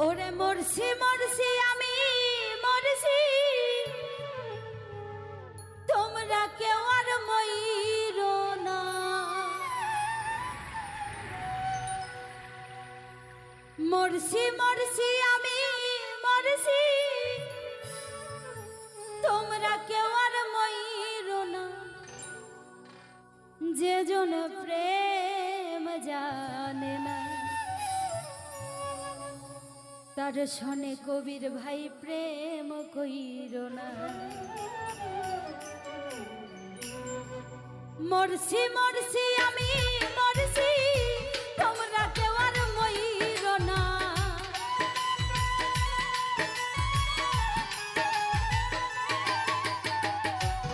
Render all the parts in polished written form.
ওরে মরছি মরছি আমি মরছি, তোমরা কেউ আর মইরো না। মরছি মরছি আমি মরছি, তোমরা কেউ আর মইরো না। যে জন প্রেম জানে না তার শনে কবির ভাই প্রেম কইরো না। মরছি মরছি আমি মরছি, তোমরা কেউ আর মইরো না।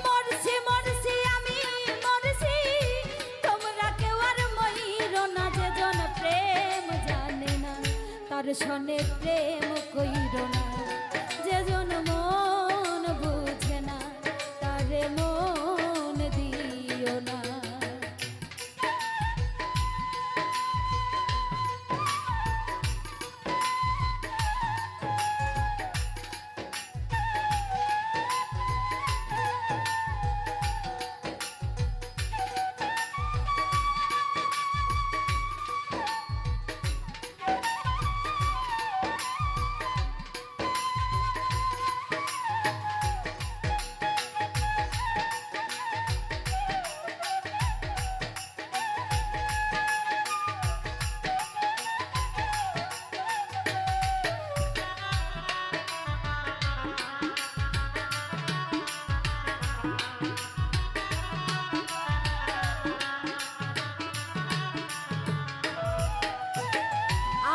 মরছি মরছি আমি মরছি, তোমরা কেউ আর মইরো না। যে জন প্রেম জানে না তার শনে প্রেম কইরো না। যে জন মন বুঝে না তারে মন দিও না।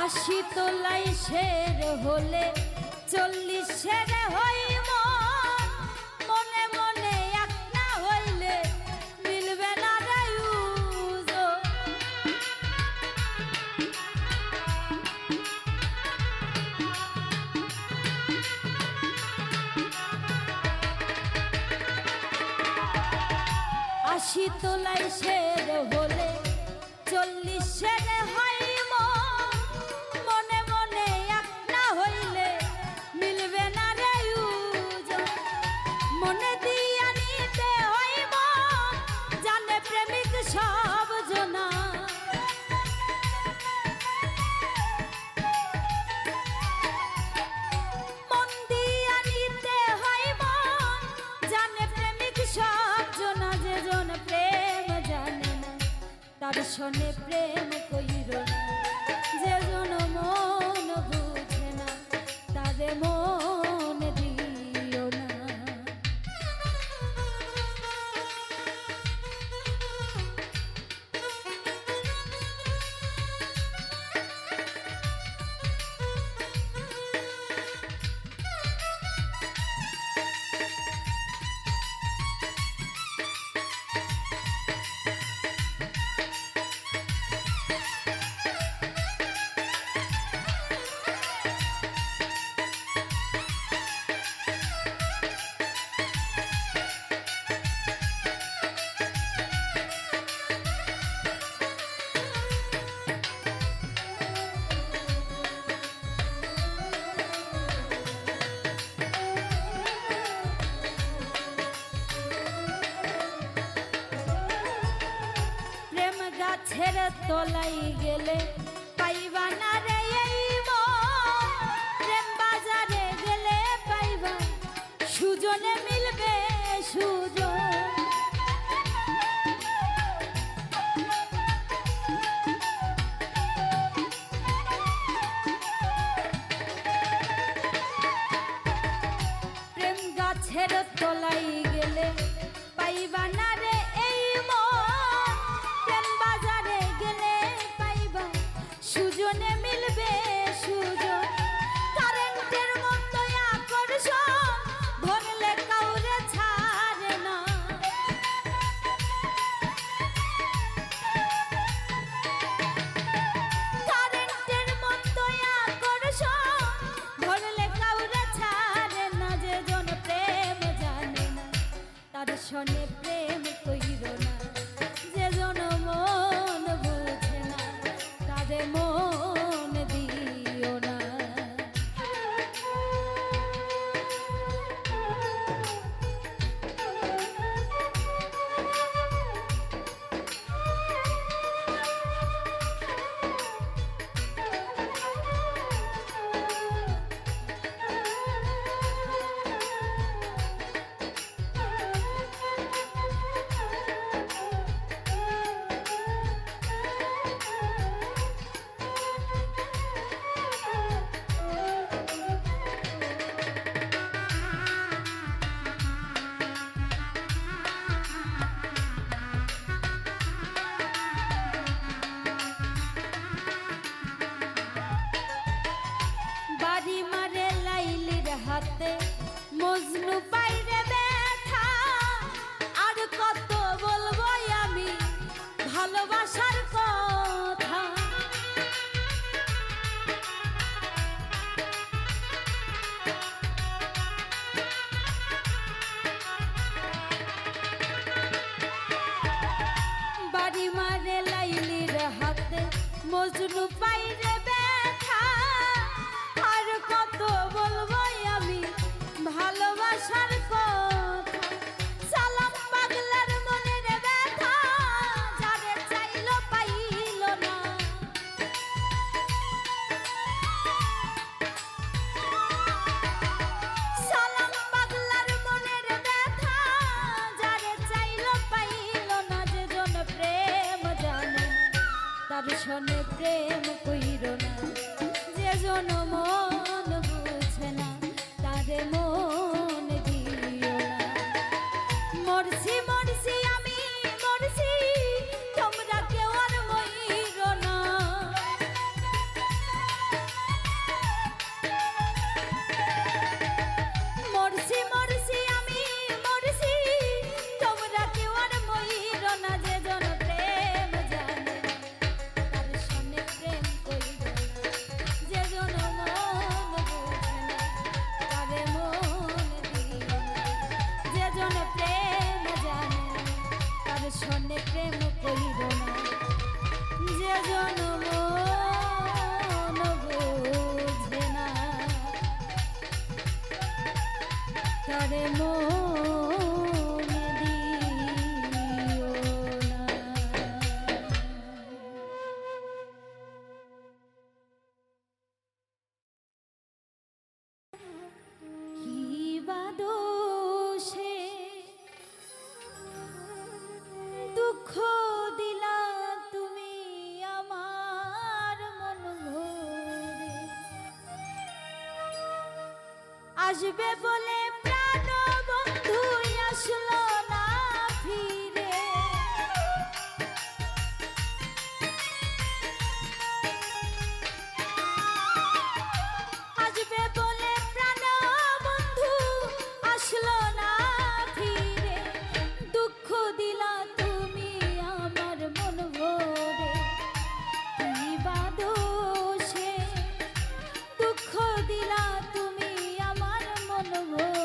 আশি তোলাই শের হলে 40 শের হইব। মনে মনে এক না হইলে মিলবে না রে উজো। আশি তোলাই শের হলে 40 শের হইব। মনে মনে এক না হইলে মিলবে না রে উজো। মনে দিয়া নিতে হইব জানে প্রেমিক সব জনা। মন দিয়া নিতে হইব জানে প্রেমিক সব জনা। যে জন প্রেম জানে না তার শনে প্রেম কইরো না। যে জন মন বুঝে না তারে মন দিও না। গাছের তলাই গেলে পাইবা না রে এই মন। প্রেম বাজারে গেলে পাইবা সুজনে মিলবে সুজন। প্রেম গাছের তলাই গেলে পাইবা না রে এই মন। প্রেম বাজারে গেলে পাইবা সুজনে মিলবে সুজন। কারেন্টের মতো আকর্ষণ ধরলে কাউরে ছাড়ে না। কারেন্টের মতো আকর্ষণ ধরলে কাউরে ছাড়ে না। যে জন প্রেম জানে না তার শনে প্রেম কইরো না। যে জন মন বুঝে না তারে মন দিও না। হাতে মজনু পাইরে ব্যথা আর কত বলবো আমি ভালোবাসার কথা বাড়ি মারে লাইলির হাতে মজনু পাইরে ব্যথা আর কত বলবো আমি ভালোবাসার কথা সালাম পাগলার মনের ব্যথা যারে চাইলো পাইল না সালাম পাগলার মনের ব্যথা যারে চাইলো পাইল না যে জন প্রেম জানে তার সনে প্রেম কইর না যে জন মন বুঝে না তারে মন দিও না মরছি মরছি আমি মরছি তোমরা কেউ আর মইর না মরছি মরছি আমি মরছি তোমরা কেউ আর মইর না যে জন প্রেম জানে তার সনে প্রেম কইর না যে জন মন বুঝে না তারে মন দিও না যে জন প্রেম জানে তার সনে প্রেম কইর না যে জন মন বুঝে না তারে মন দিও না কি বা দোষে দুঃখ দিলা তুমি আমার মন ভরে আসবে বলে প্রাণ বন্ধু আসলো না ফিরে আসবে বলে প্রাণ বন্ধু আসলো না ফিরে দুঃখ দিলা তুমি আমার মন ভরে কি বা দোষে দুঃখ দিলা তুমি আমার মন ভরে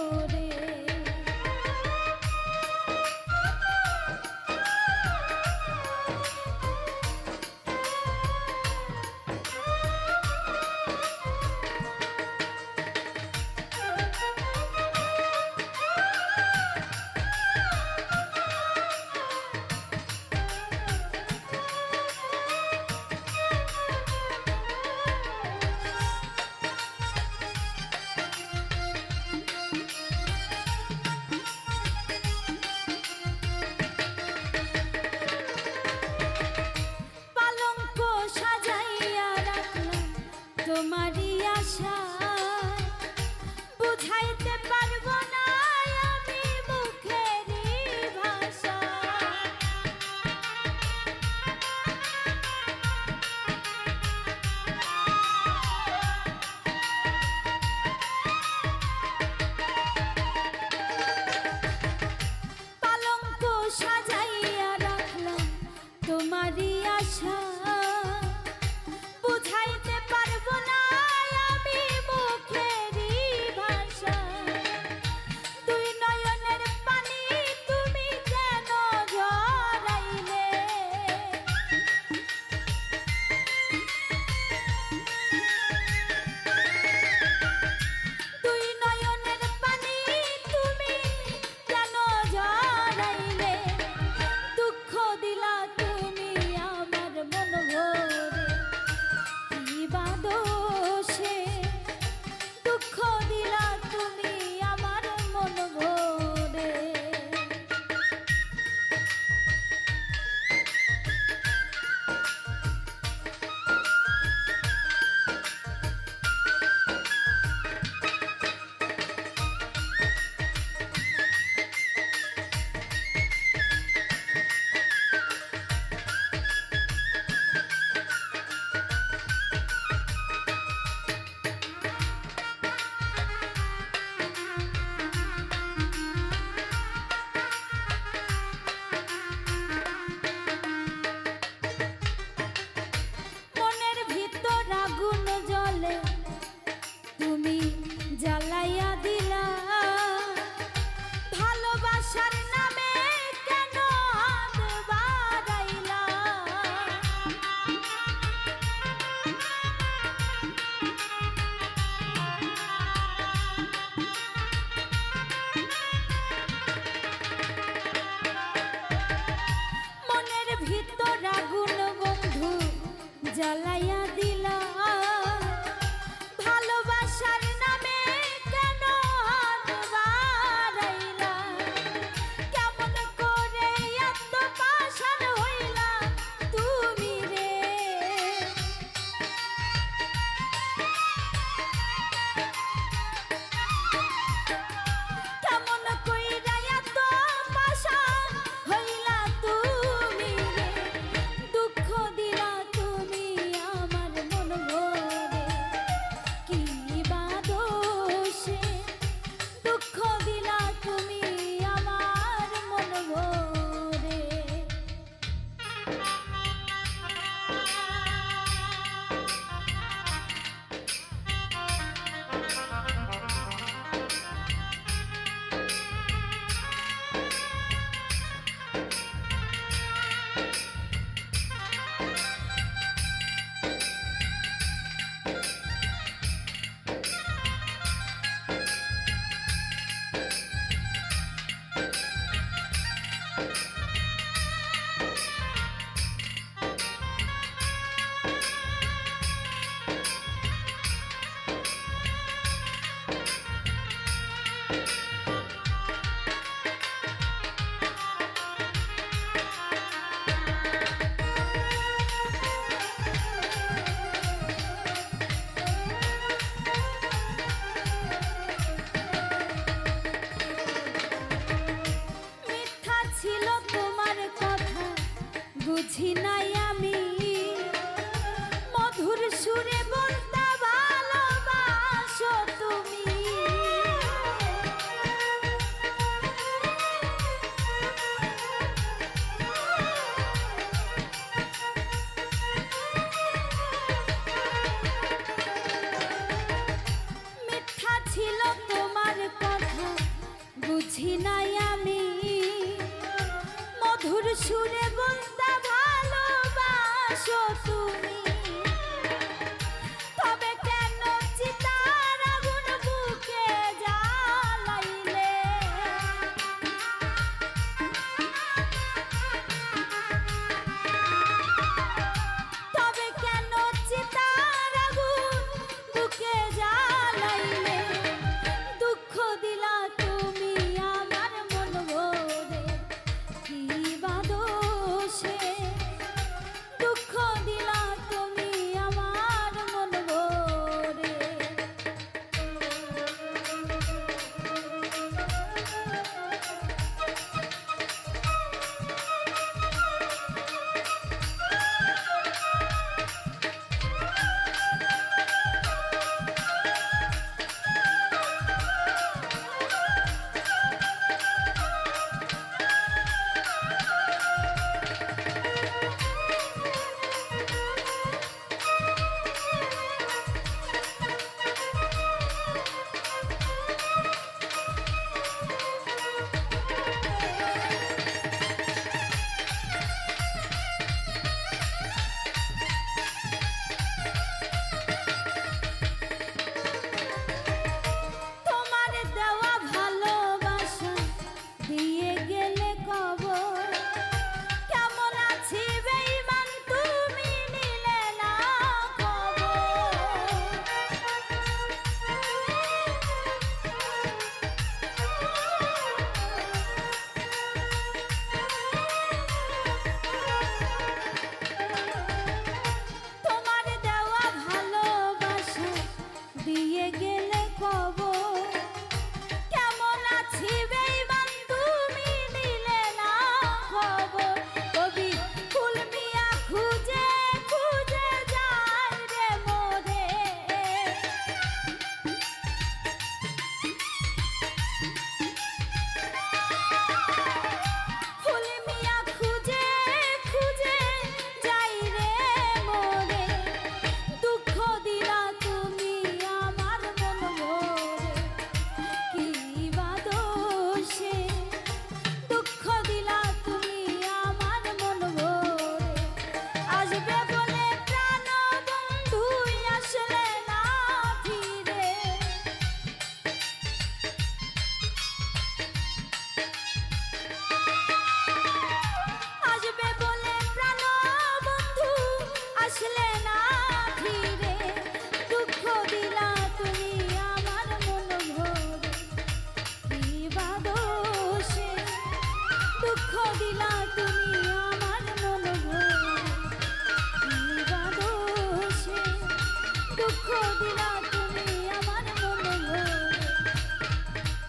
দিলা তুমি আমার মন ভরে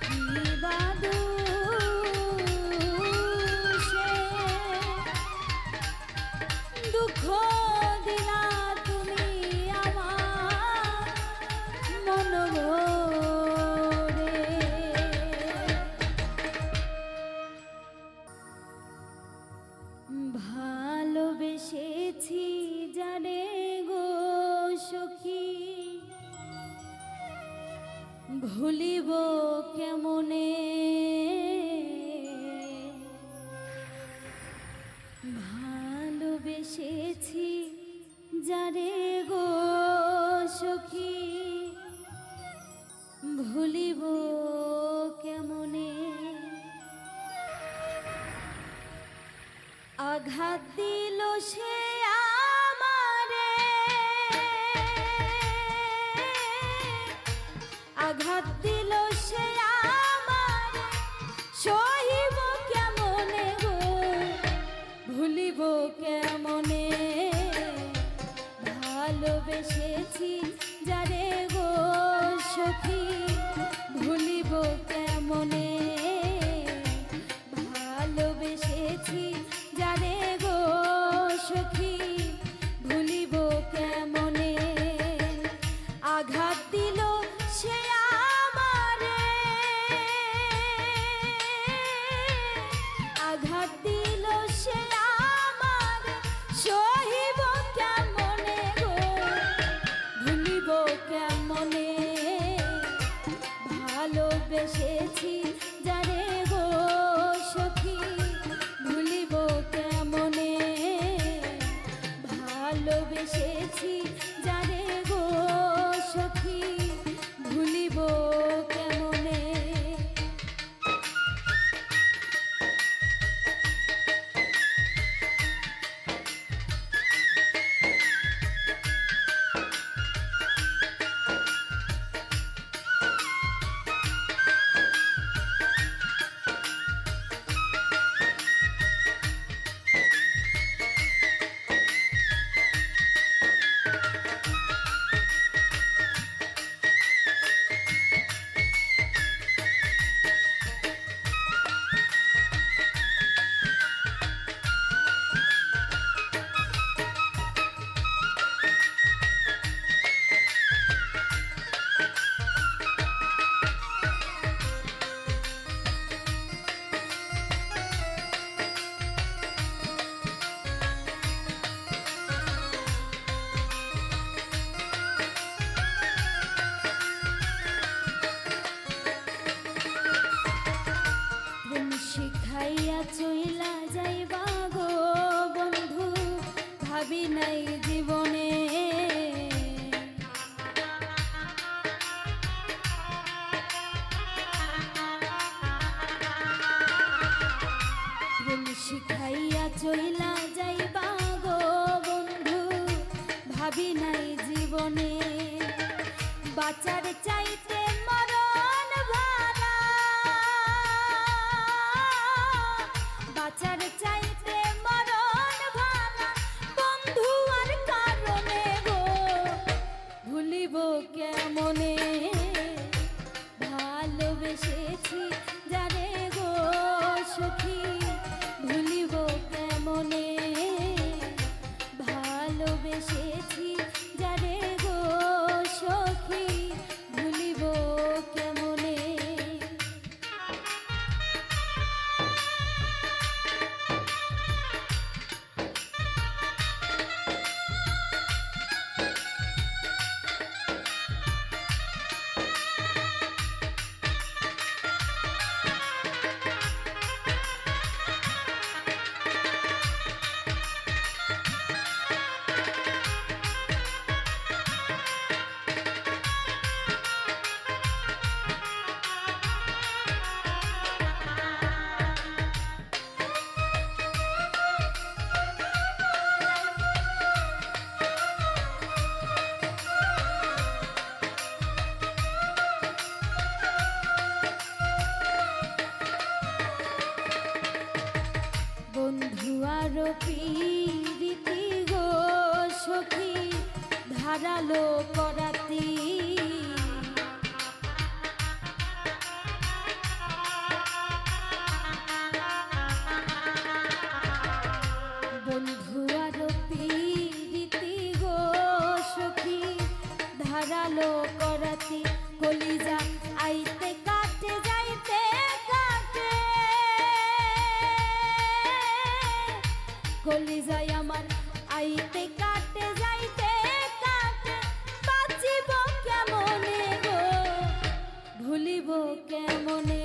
কি বাদুষে দুঃখ দিলা তুমি আমার মন ভরে। ভালোবেসেছি জানে গো সখী ভুলিব কেমনে ভালোবেসেছি যারে গো সখী ভুলিব কেমনে আঘাত দিল সে আমারে আঘাত দিল সে আমারে সহিব কেমনে গো ভুলিব কেমনে ভালোবেসেছি যারে গো সখী ভুলিব কেমনে ভালোবেসেছি যারে গো সখী ভুলিব কেমনে আঘাত দিল সে আমারে আঘাত দিল সে আমারে সহিব কেমনে গো ভুলিব কেমনে ভালোবেসেছি যারে গো সখী ভুলিব কেমনে ভালোবেসেছি যারে গো সখী ভুলিব কেমনে শিখাইয়া চইলা যাইবা গো বন্ধু ভাবি নাই জীবনে শিখাইয়া চইলা যাইবা গো বন্ধু ভাবি নাই জীবনে বাঁচার চাইতে মরণ ভালা বাঁচার চাইতে মরণ ভালা বন্ধু আর কারণে গো ভুলিব কেমনে ভালোবেসেছি যারে গো সখী ভুলিব কেমনে ভালোবেসেছি যারে গো সখী ভুলিব কেমনে বন্ধুয়ার প্রীতি গো সখী ধারালো করাতি করাতি কলিজা আইতে কাটে যাইতে কাটে কলিজায় আমার আইতে কাটে যাইতে কাটে বাঁচিব কেমনে গো ভুলিব কেমনে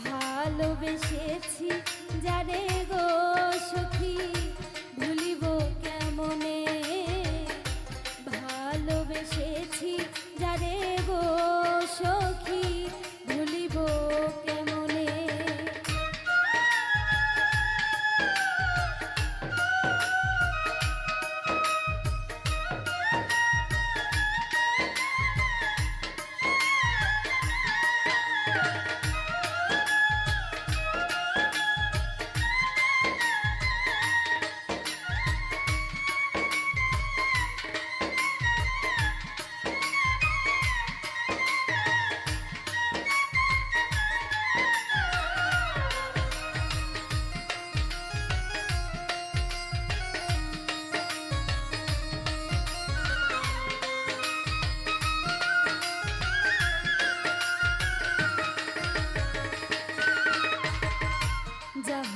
ভালোবেসেছি যারে গো সখী ভুলিব কেমনে ভালোবেসেছি যারে গো সখী ভুলিব কেমনে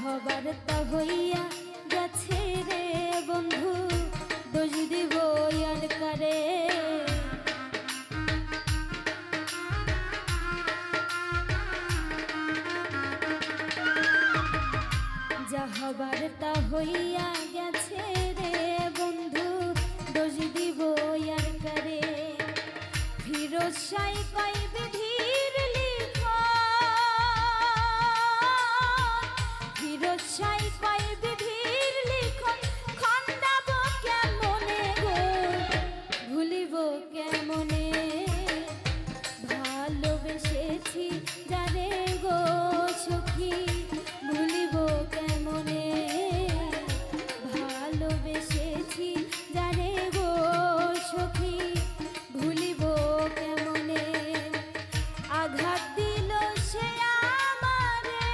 হবার তা হইয়া গেছে রে বন্ধু দোষ দিব আর কারে যা হবার তা হইয়া গেছে রে বন্ধু দোষ দিব আর কারে ফিরোজ শাহ কই বিধির লিখন ফিরোজ শাহ কই বিধির লিখন খন্ডাব কেমনে গো ভুলিব কেমনে ভালোবেসেছি যারে গো সখী ভুলিব কেমনে ভালোবেসেছি যারে গো সখী ভুলিব কেমনে আঘাত দিল সে আমারে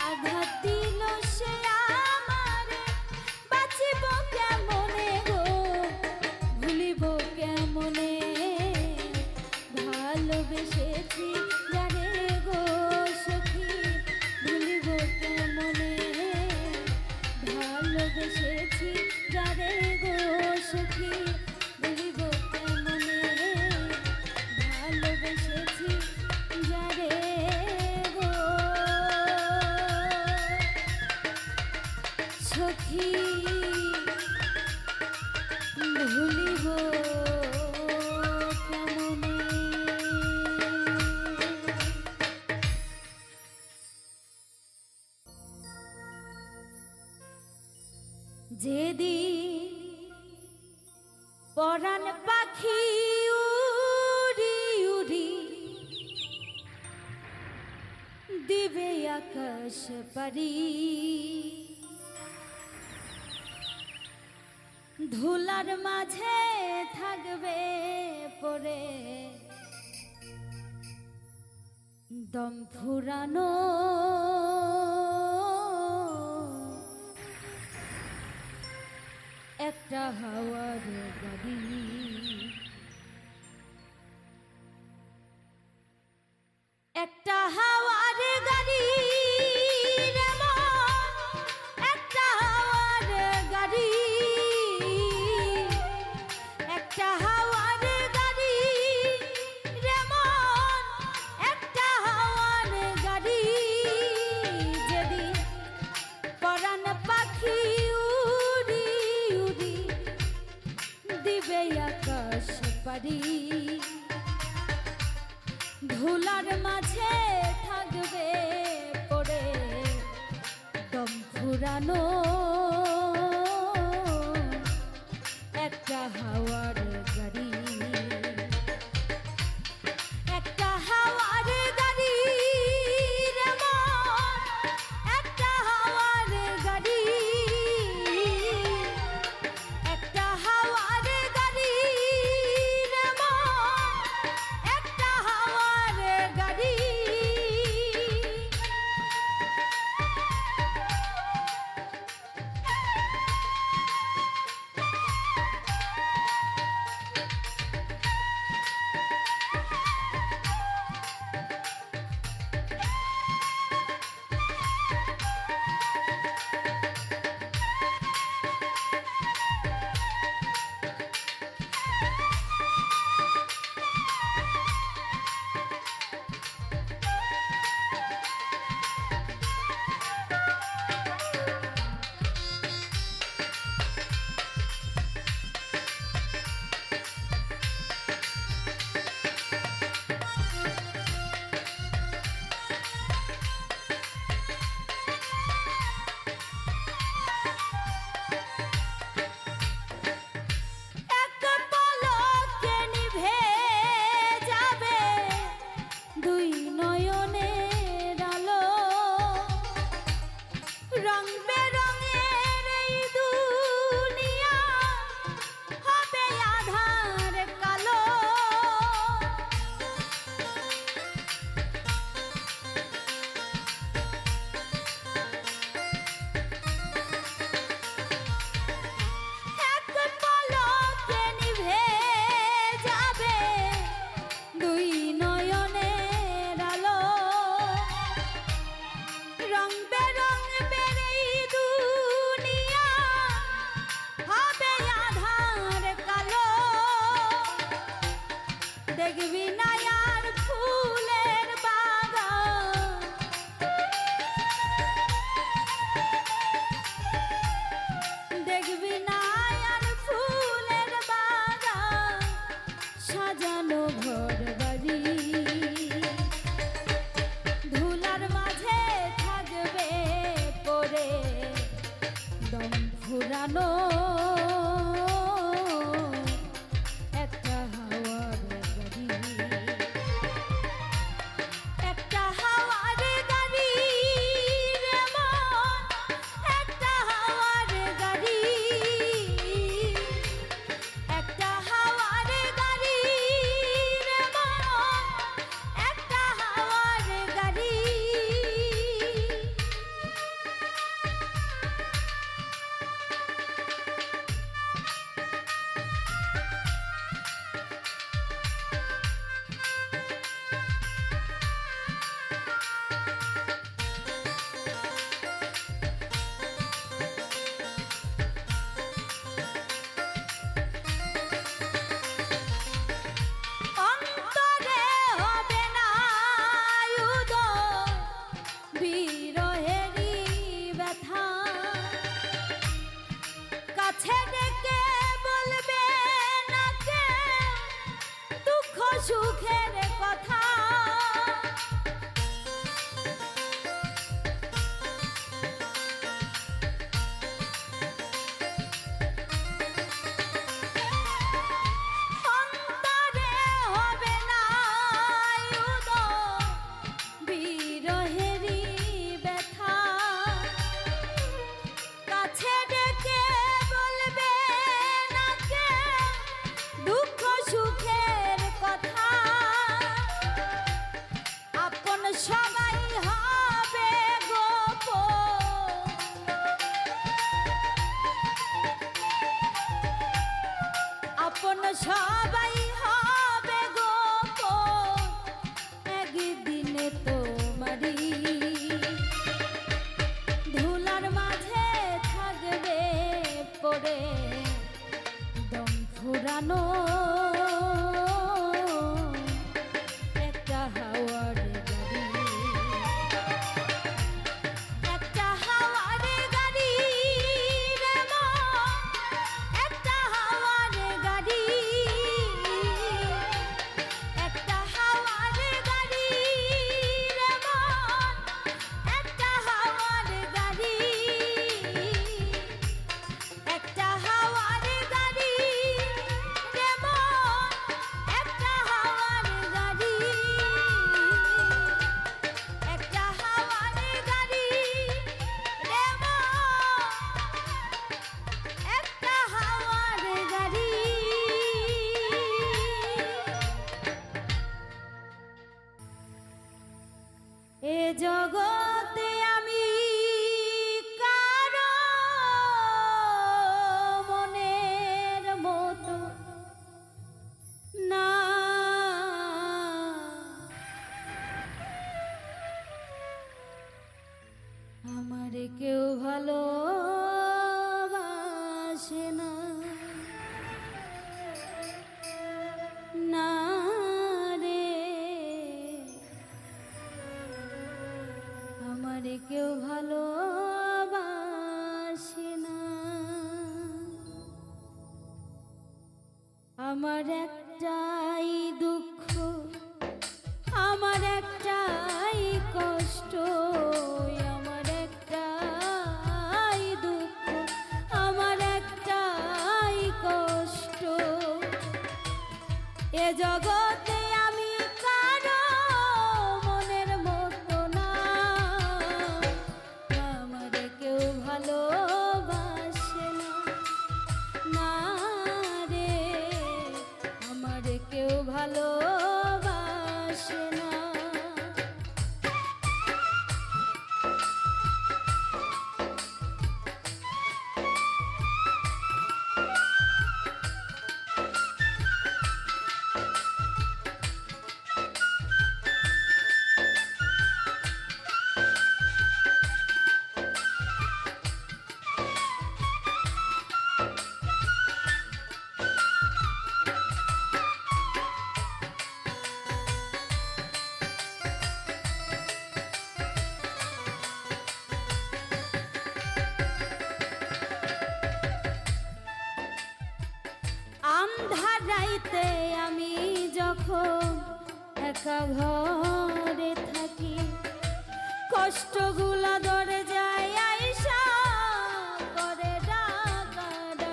আঘাত দিল সে আমারে বাঁচিব কেমনে গো ভুলিব কেমনে ভালোবেসেছি যারে গো সখী ভুলিব কেমনে ভালোবেসেছি যারে গো সখী ভুলিব কেমনে ভালোবেসেছি যারে গো সখী ভুলিব কেমনে যেদিন পরাণ পাখি উড়ি উড়ি দিবে আকাশ পারি ধুলার মাঝে থাকবে পড়ে দম ফুরানো একটা হাওয়ার গাড়ি একটা হাওয়ার গাড়ি রে মন, একটা হাওয়ার গাড়ি একটা হাওয়ার গাড়ি রে মন, একটা হাওয়ার গাড়ি যেদিন পরাণ পাখি উড়ি উড়ি দিবে আকাশ পারি ধুলার মাঝে থাকবে পড়ে দম ফুরানো একটা হাওয়ার গাড়ি একটা হাওয়ার গাড়ি রে মন, একটা হাওয়ার গাড়ি একটা হাওয়ার গাড়ি রে মন, একটা হাওয়ার গাড়ি একটা হাওয়ার গাড়ি, একটা হাওয়ার গাড়ি রে মন, একটা হাওয়ার গাড়ি, একটা হাওয়ার গাড়ি রে মন, একটা হাওয়ার গাড়ি। অন্তরে হবে না উদয় বিরহেরই ব্যথা, কাছে ডেকে বলবে না কেউ দুঃখ সুখের কথা। অন্তরে হবে না উদয় বিরহেরই ব্যথা, কাছে ডেকে বলবে না কেউ দুঃখ সুখের কথা। আপন সবাই হবে গোপন, আপন সবাই হবে গোপন, একদিনে তোমারই ধুলার মাঝে থাকবে পড়ে দম ফুরানো একটা হাওয়ার গাড়ি, একটা হাওয়ার গাড়ি রে মন, একটা হাওয়ার গাড়ি, একটা হাওয়ার গাড়ি রে মন, একটা হাওয়ার গাড়ি, একটা হাওয়ার গাড়ি রে মন, একটা হাওয়ার গাড়ি, একটা হাওয়ার গাড়ি রে মন, একটা হাওয়ার গাড়ি। এ জগতে আমি কারো মনের মতো না, আমার কেউ ভালোবাসে না, না রে আমার কেউ ভালোবাসে না। আমার একটাই দুঃখ, আমার একটাই কষ্ট, আমার একটাই দুঃখ, আমার একটাই কষ্ট। এ জগতে আমি কারো মনের মতো না, আমার কেউ ভালোবাসে না, না রে আমার কেউ ভালোবাসে না। আন্ধার রাইতে আমি যখন একা ঘরে থাকি, কষ্টগুলা দরজায় আইসা করে ডাকাডাকি।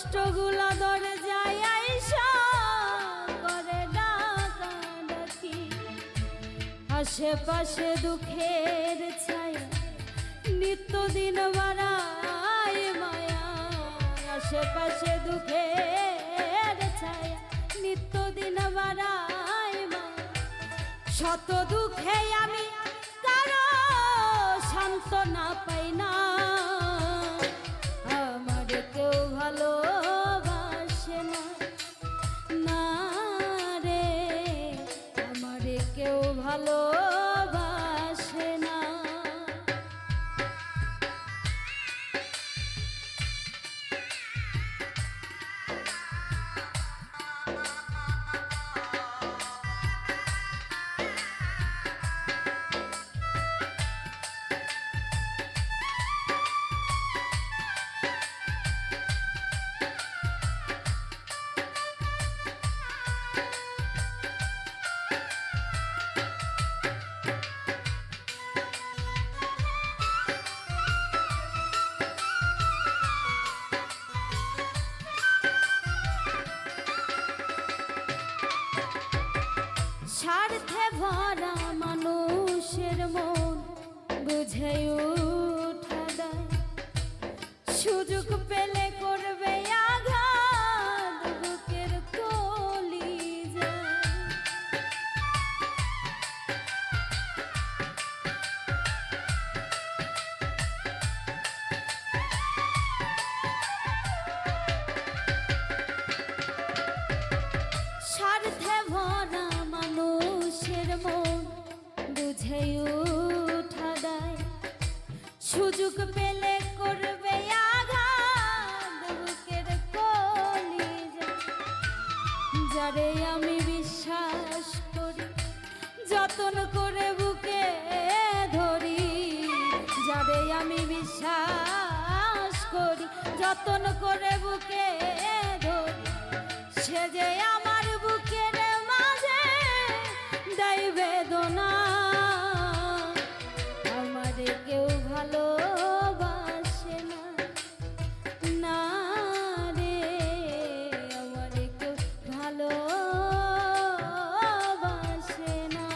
কষ্টগুলো দরজায় আইসা করে ডাকাডাকি, আশেপাশে দুঃখের ছায়া নিত্যদিন বাড়ায় মায়া, আশেপাশে দুঃখের ছায়া নিত্যদিন বাড়ায় মায়া। শত দুঃখে আমি কারো সান্ত্বনা পাই না, আমার কেউ ভালোবাসে না, না রে আমার কেউ ভালোবাসে না। স্বার্থে ভরা মানুষের মন বুঝে উঠা দেয়, সুযোগ পেলে করবে আঘাত বুকের কলিজায়। স্বার্থে ভরা মানুষের মন বুঝে উঠা দেয়, সুযোগ পেলে করবে আঘাত বুকের কলিজায়। যারে আমি বিশ্বাস করি যতন করে বুকে ধরি, যারে আমি বিশ্বাস করি যতন করে বুকে ধরি, সে যে আমার বুকের মাঝে দেয় বেদনা, আমার কেউ ভালোবাসে না, না রে আমার কেউ ভালোবাসে না।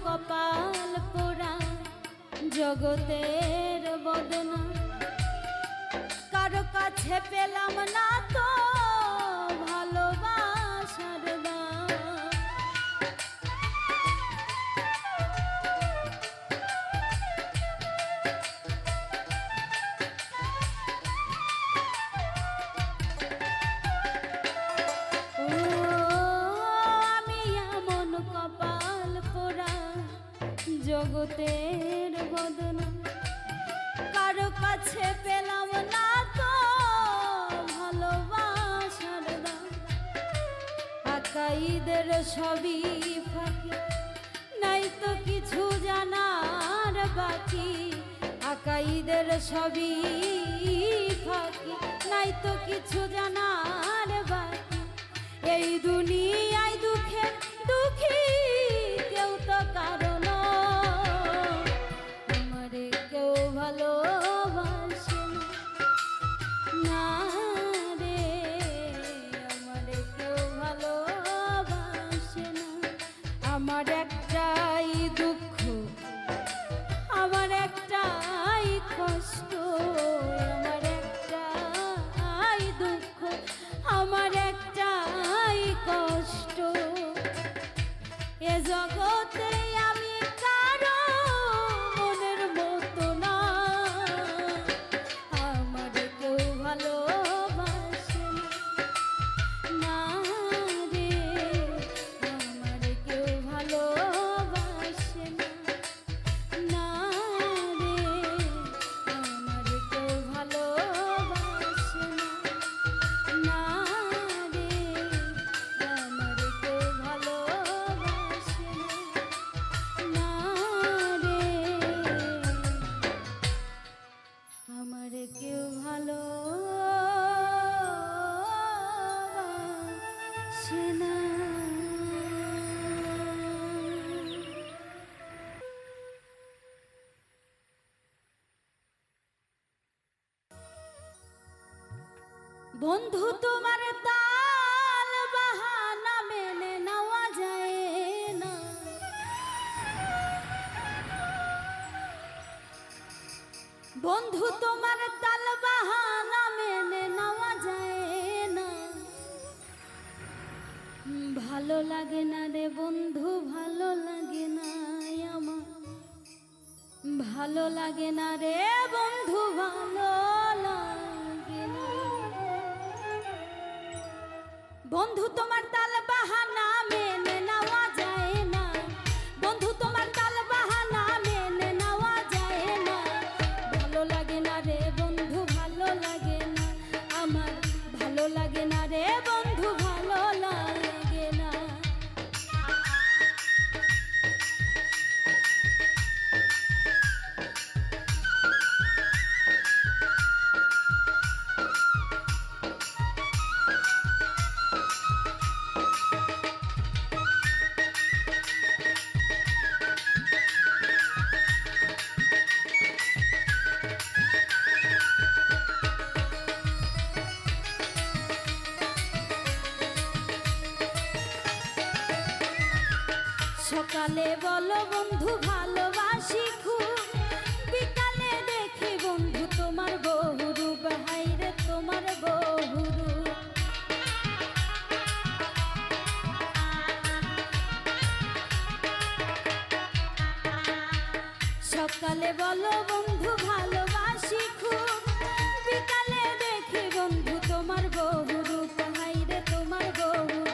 কপাল পোড়া জগতের বদনা, কারো কাছে পেলাম না তো ভালোবাসার দাম। জগতের বদনা, কারো কাছে পেলাম না তো ভালোবাসার দাম। আকাইদের সবই ফাঁকি, নাই তো কিছু জানার বাকি, আকাইদের সবই ফাঁকি, নাই তো কিছু জানার বাকি। এই দুনিয়ায় দুঃখের দুঃখী কেউ তো কারণ, আমারে কেউ ভালোবাসে না, রে আমারে কেউ ভালোবাসে না। আমার একটাই দুঃখ, আমার একটাই কষ্ট, আমার একটাই দুঃখ, আমার একটাই কষ্ট। এ জগতে আমি কারো মনের মতো না, বন্ধু তোমার তাল বাহানা মেনে নেওয়া যায় না, বন্ধু তোমার তাল বাহানা মেনে নেওয়া যায় না। ভালো লাগে না রে বন্ধু, ভালো লাগে না আমার, ভালো লাগে না রে বন্ধু, ভালো লাগে না। বন্ধু তোমার তাল বাহানা মেনে নেওয়া যায় না, বন্ধু তোমার তাল বাহানা মেনে নেওয়া যায় না। ভালো লাগে না রে বন্ধু, ভালো লাগে না আমার, ভালো লাগে না রে বন্ধু, ভালো লাগে না। সকালে বলো বন্ধু ভালোবাসি খুব, বিকালে দেখি বন্ধু তোমার বহুরূপ, হাইরে তোমার বহুরূপ। সকালে বলো বন্ধু ভালোবাসি খুব, বিকালে দেখি বন্ধু তোমার বহুরূপ, হাইরে তোমার বহুরূপ।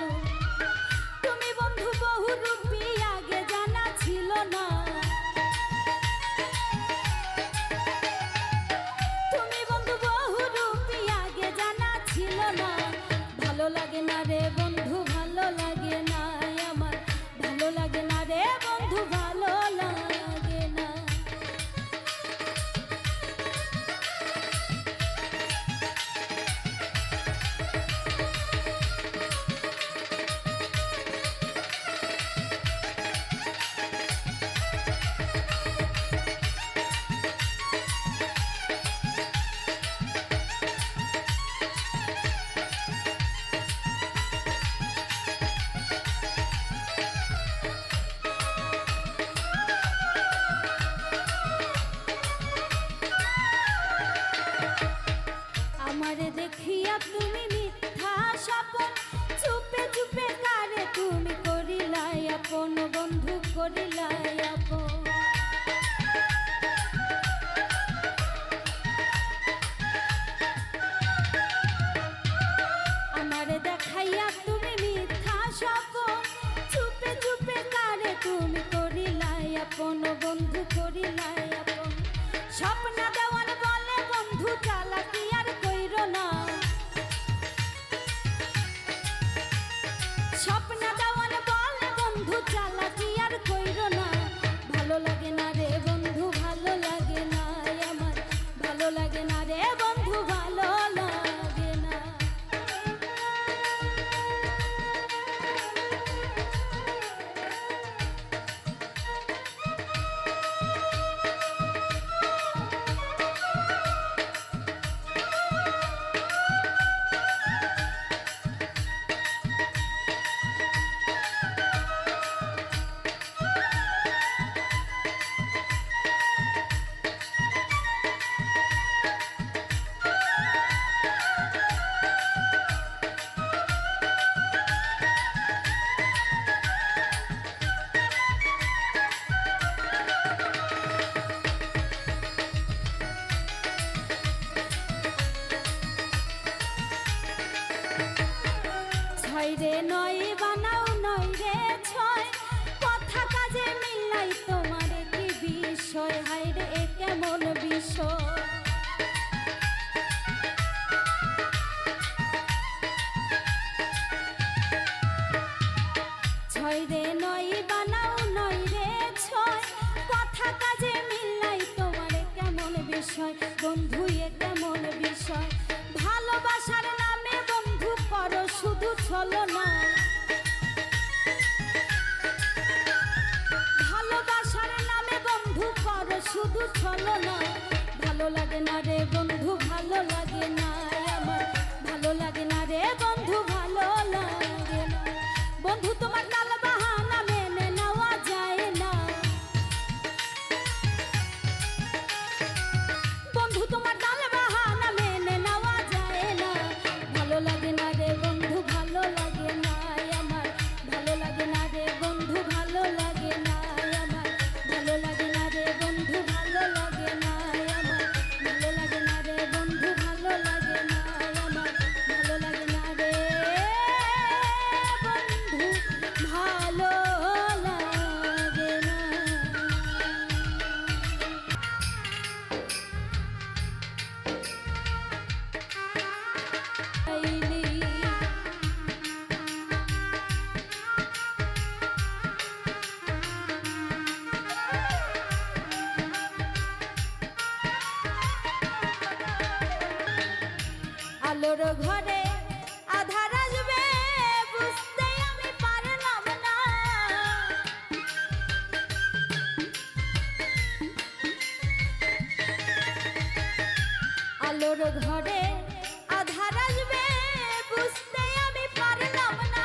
তুমি বন্ধু বহুরূপী আগে জানা ছিল না, তুমি বন্ধু বহুরূপী আগে জানা ছিল না। ভালো লাগে না রে বন্ধু, ভালো লাগে না আমার, ভালো লাগে না রে বন্ধু, ভালো লাগে না। আমারে দেখিয়া তুমি মিথ্যা স্বপন, চুপে চুপে কারে তুমি করিলাই আপন, বন্ধু করিলাই আপন। আমারে দেখাইয়া তুমি মিথ্যা স্বপন, চুপে চুপে কারে তুমি করিলাই আপন, বন্ধু করিলাই আপন। স্বপ্ন দেওয়ার বলে বন্ধু চালাকি আর কইরো না, স্বপ্ন দেওয়ার বলে বন্ধু চালাকি আর কইরো না। ভালো লাগে না রে বন্ধু, ভালো লাগে না আমার, ভালো লাগে না রে বন্ধু, ভালো লাগে না। ছয় রে নয় বানাও নয় রে ছয়, কথা কাজে মিলাই তোমার কি বিষয়, হায় রে এ কেমন বিষয়। ছয় রে নয় বানাও নয় রে ছয়, কথা কাজে মিলাই তোমার কেমন বিষয়, বন্ধু এ কেমন বিষয়। ভালোবাসার নামে বন্ধু করো শুধু ছলনা, ভালোবাসার নামে বন্ধু করো শুধু ছলনা। ভালো লাগে না রে বন্ধু, ভালো লাগে না আমার, ভালো লাগে আলোর ঘরে আধার আসবে বুঝতে আমি পারলাম না। আলোর ঘরে আধার আসবে বুঝতে আমি পারলাম না।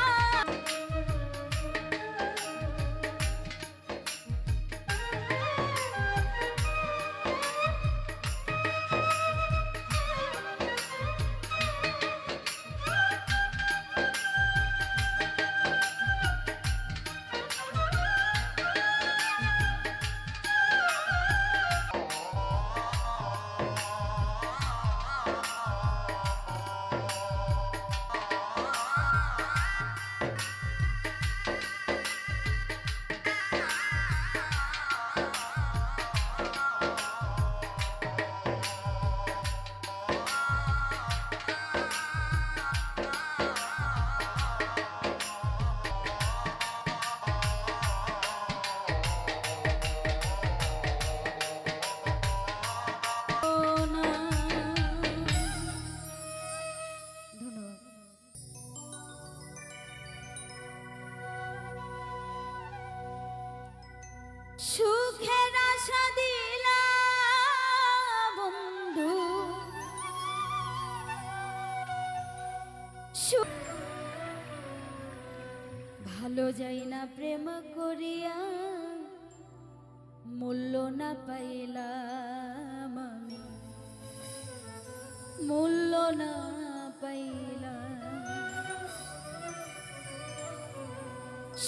সুখের আশা দিলা বন্ধু, ভালো যাই না প্রেম করিয়া মূল্য না পাইলাম আমি, মূল্য না পাইলাম।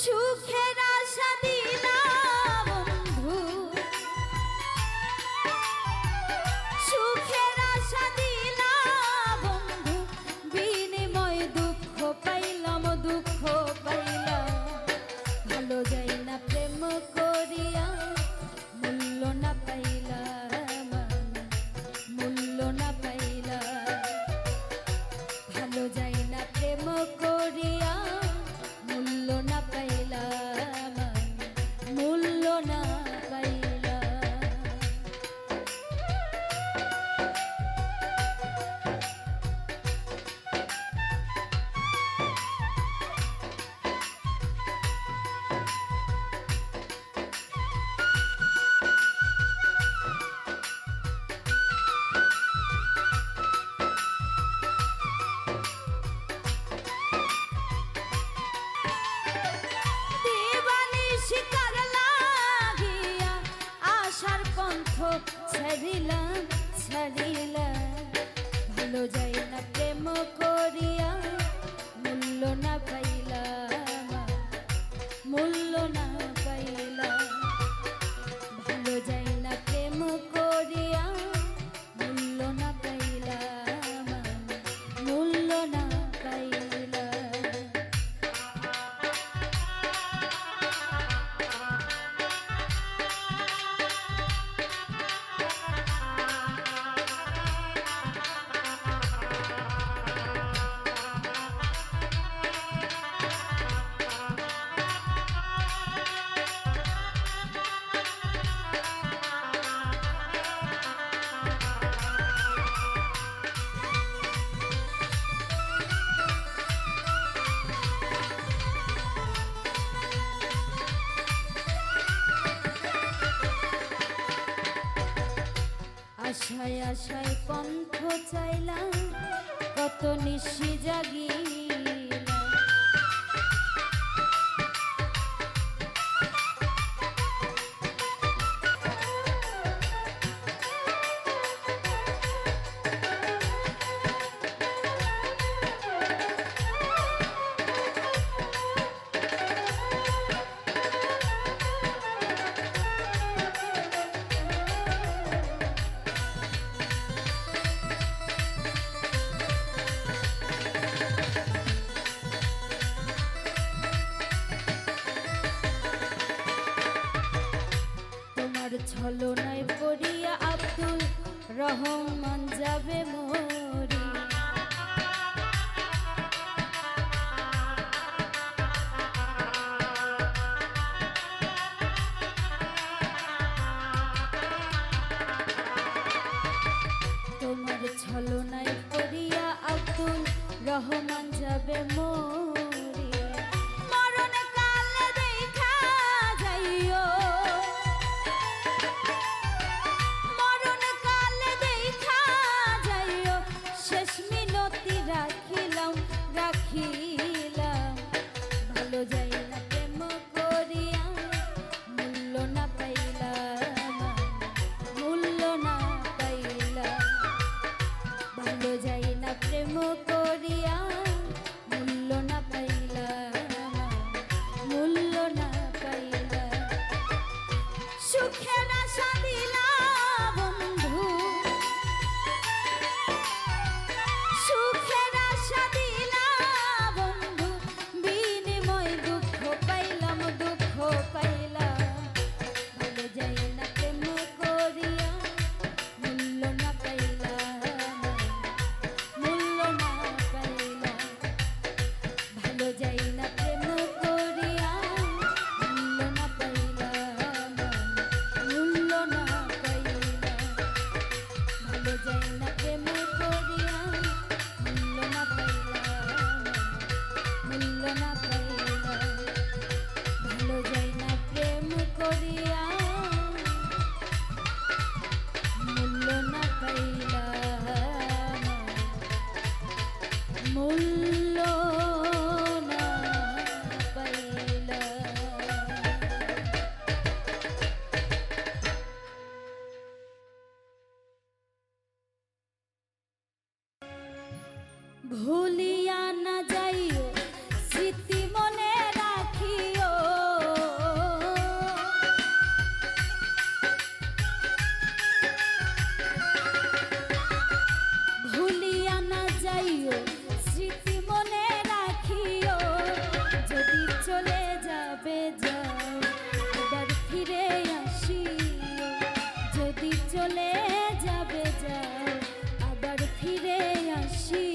সুখের আশা দিলা বন্ধু, সুখের আশা দিলা বন্ধু, বিনিময় দুঃখ পাইলাম, দুঃখ পাইলাম। ভালো যাই না প্রেম করিয়া মূল্য না পাইলাম, মূল্য না পাইলাম। ভালো যাই না প্রেম করিয়া মূল্য না পাইলাম, মূল্য না পাইলাম। ছাড়িলাম ছাড়িলাম, ভালো যাই না প্রেম করিয়া মূল্য না পাইলাম, মূল্য না পাইলাম। ভালো যাই না প্রেম করিয়া মূল্য না পাইলাম, মূল্য না পাইলাম। আশায় আশায় পন্থ চাইলাম, কত নিশি জাগিলাম। ছলনায় পড়িয়া আব্দুল রহমান যাবে মরি। তোমার ছলনায় পড়িয়া আব্দুল ভালো যাই না প্রেম করিয়া মূল্য না পাইলাম মূল্য না পাইলাম ভালো যাই না প্রেম করিয়া মূল্য না পাইলাম মূল্য না পাইলাম ভালো যাই না প্রেম করিয়া মূল্য না পাইলাম মূল্য না পাইলাম। ভুলিয়া না যাইও স্মৃতি মনে রাখিও ভুলিয়া না যাইও স্মৃতি মনে রাখিও যদি চলে যাবে যাও আবার ফিরে আসিও যদি চলে যাবে যাও আবার ফিরে আসিও।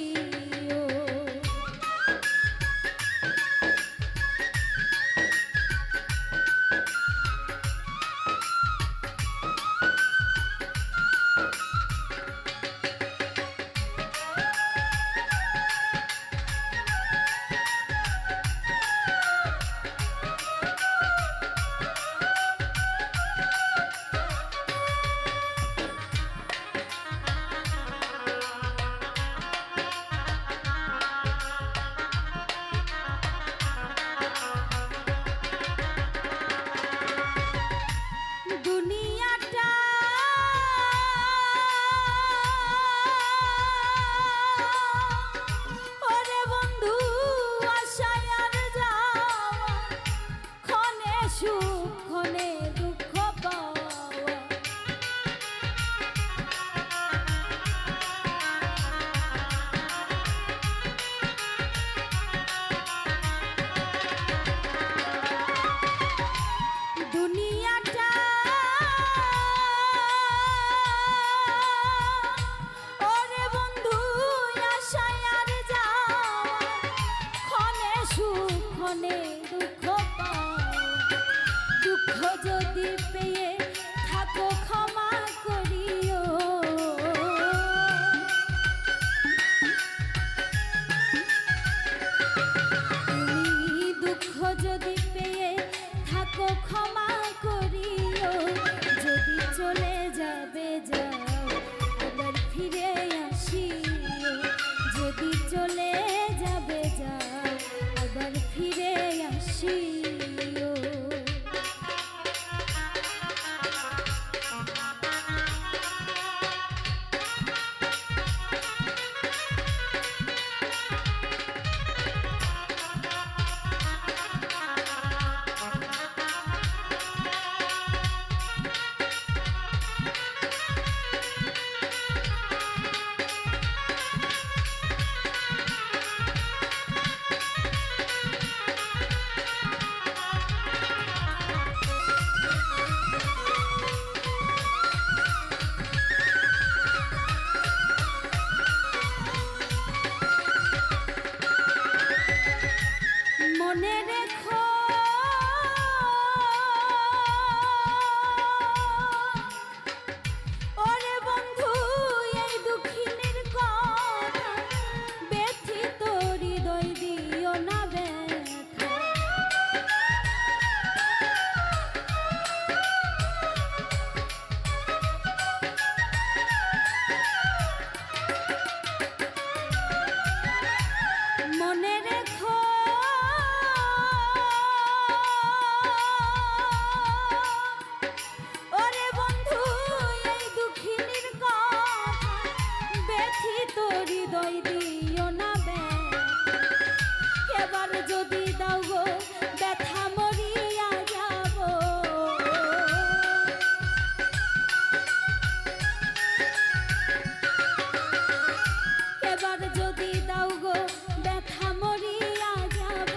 দুনিয়াটা ওরে বন্ধু আশায় আর যাওয়া ক্ষণে সুখ ক্ষণে দুঃখ পাওয়া দুনিয়াটা ওরে বন্ধু আশায় আর যাওয়া ক্ষণে সুখ ক্ষণে দুঃখ পাওয়া দুঃখ যদি পেয়ে থাকো ক্ষমা করিও তুমি দুঃখ যদি পেয়ে থাকো ক্ষমা করিও যদি চলে যাবে যাও আবার ফিরে আসিও যদি চলে যাবে যাও আবার ফিরে আসিও। মনে রেখো ওরে বন্ধু এই দুঃখিনীর কথা ব্যথিত হৃদয় দিও না ব্যথা মনে রেখো ওরে বন্ধু এই দুঃখিনীর কথা ব্যথিত হৃদয় দিও না ব্যথা এবার যদি দাও গো ব্যথা মরিয়া যাব এবার যদি দাও গো ব্যথা মরিয়া যাব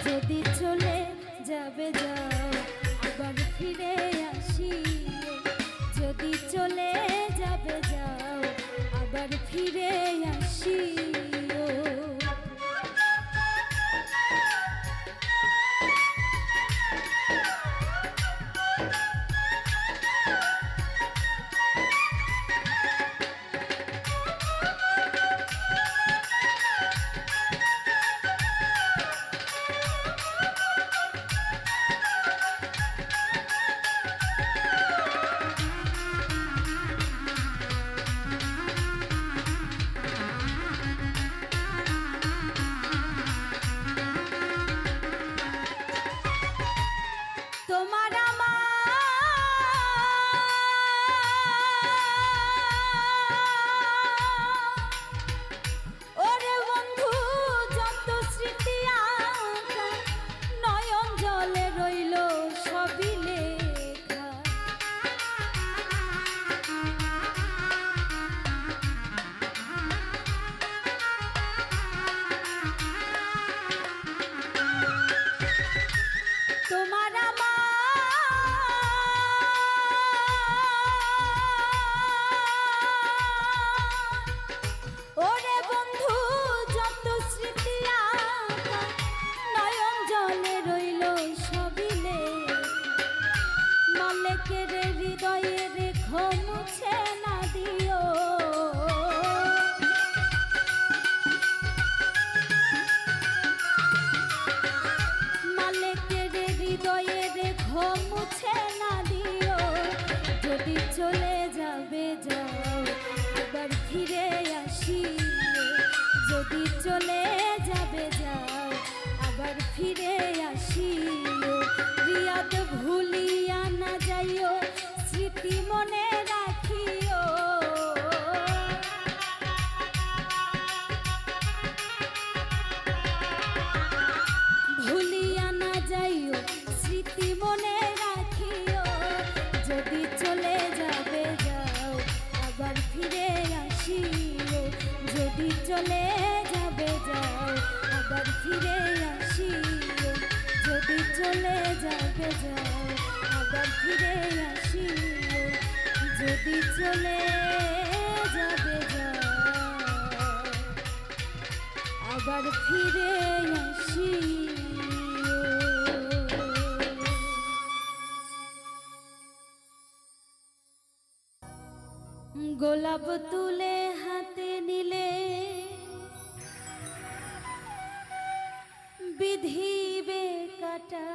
যদি চলে যাবে যাও আবার ফিরে আসিও যদি চলে যাবে যাও আবার ফিরে আসিও। চলে যাবে যাও আবার ফিরে আসিও, যদি চলে যাবে যাও আবার ফিরে আসিও, যদি চলে যাবে যাও আবার ফিরে আসিও। গোলাপ তুলে হাতে নিলে বিধিবে কাটা,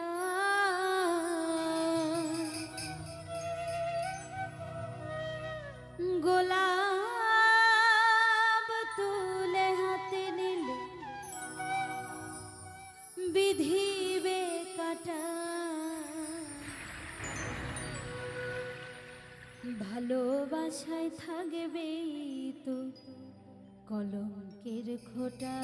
গোলাপ তুলে হাতে নিলে বিধিবে কাটা, ভালোবাসায় থাকবে তো কলঙ্কের খোঁটা,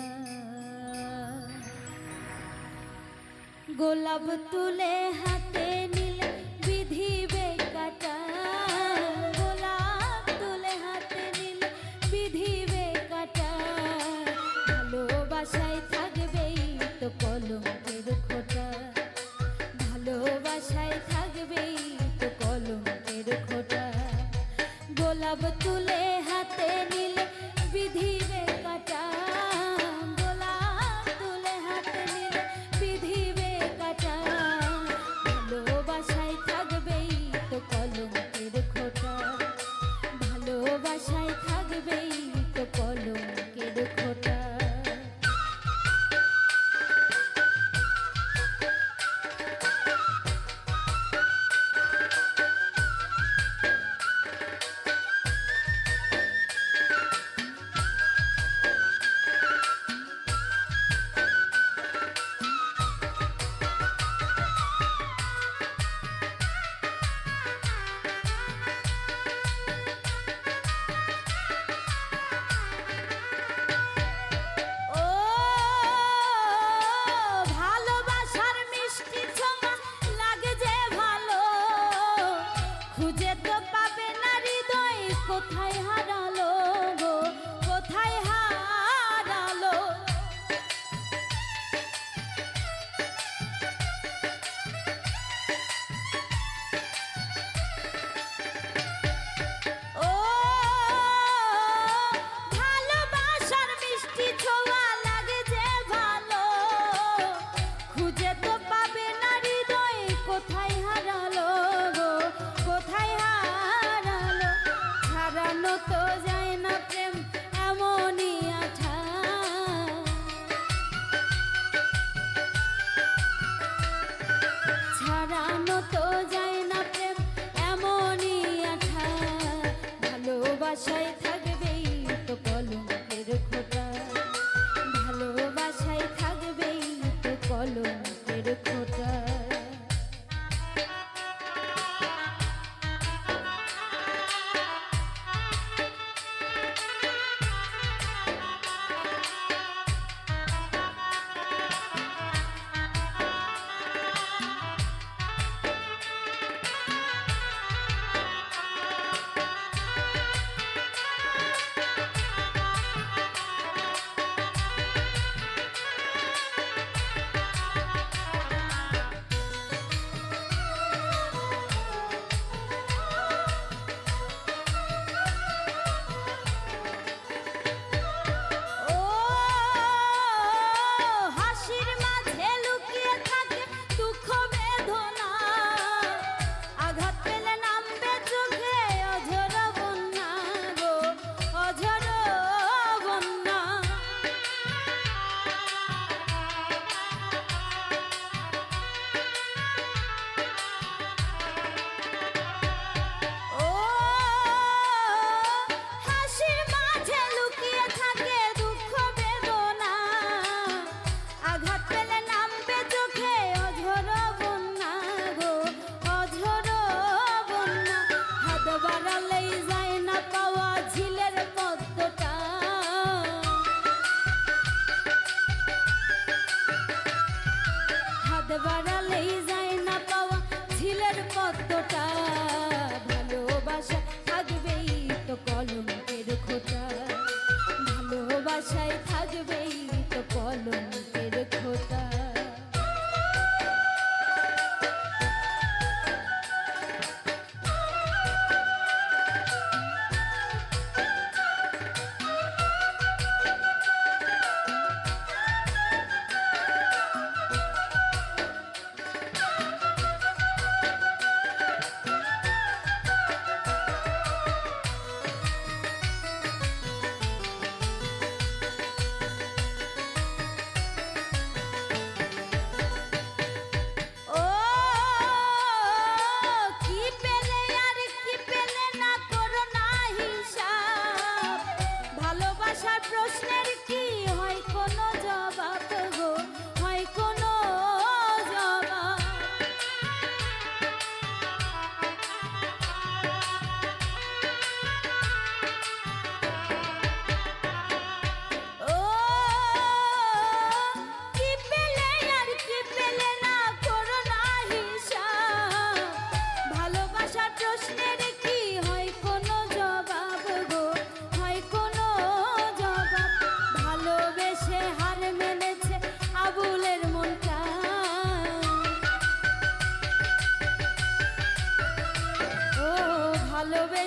গোলাপ তুলে হাতে নিলে বিধিবে কাটা, গোলাপ তুলে হাতে নিলে বিধিবে কাটা, ভালোবাসায় থাকবেই তো কলঙ্কের খোঁটা, ভালোবাসায় থাকবেই তো কলঙ্কের খোঁটা, গোলাপ তুলে হাতে নিলে বিধিবে কাটা, গোলাপ তুলে হাতে নিলে বিধিবে কাটা, ভালোবাসায় থাকবেই তো কলঙ্কের খোঁটা, ভালোবাসায় থাকবেই তো কলঙ্কের খোঁটা। কোথায় হারালো গো, কোথায় হারালো, ও ভালোবাসার মিষ্টি ছোঁয়া লাগে যে ভালো, খুঁজে তো পাবে না হৃদয় কোথায় হারালো গো, কোথায় হারালো, হারানো তো যায় না প্রেম এমনই আঠা, ছাড়ানো তো যায় না প্রেম এমনই আঠা, ভালোবাসায় থাকবেই তো কলঙ্কের খোঁটা, ভালোবাসায় থাকবেই তো কলঙ্কের খোঁটা।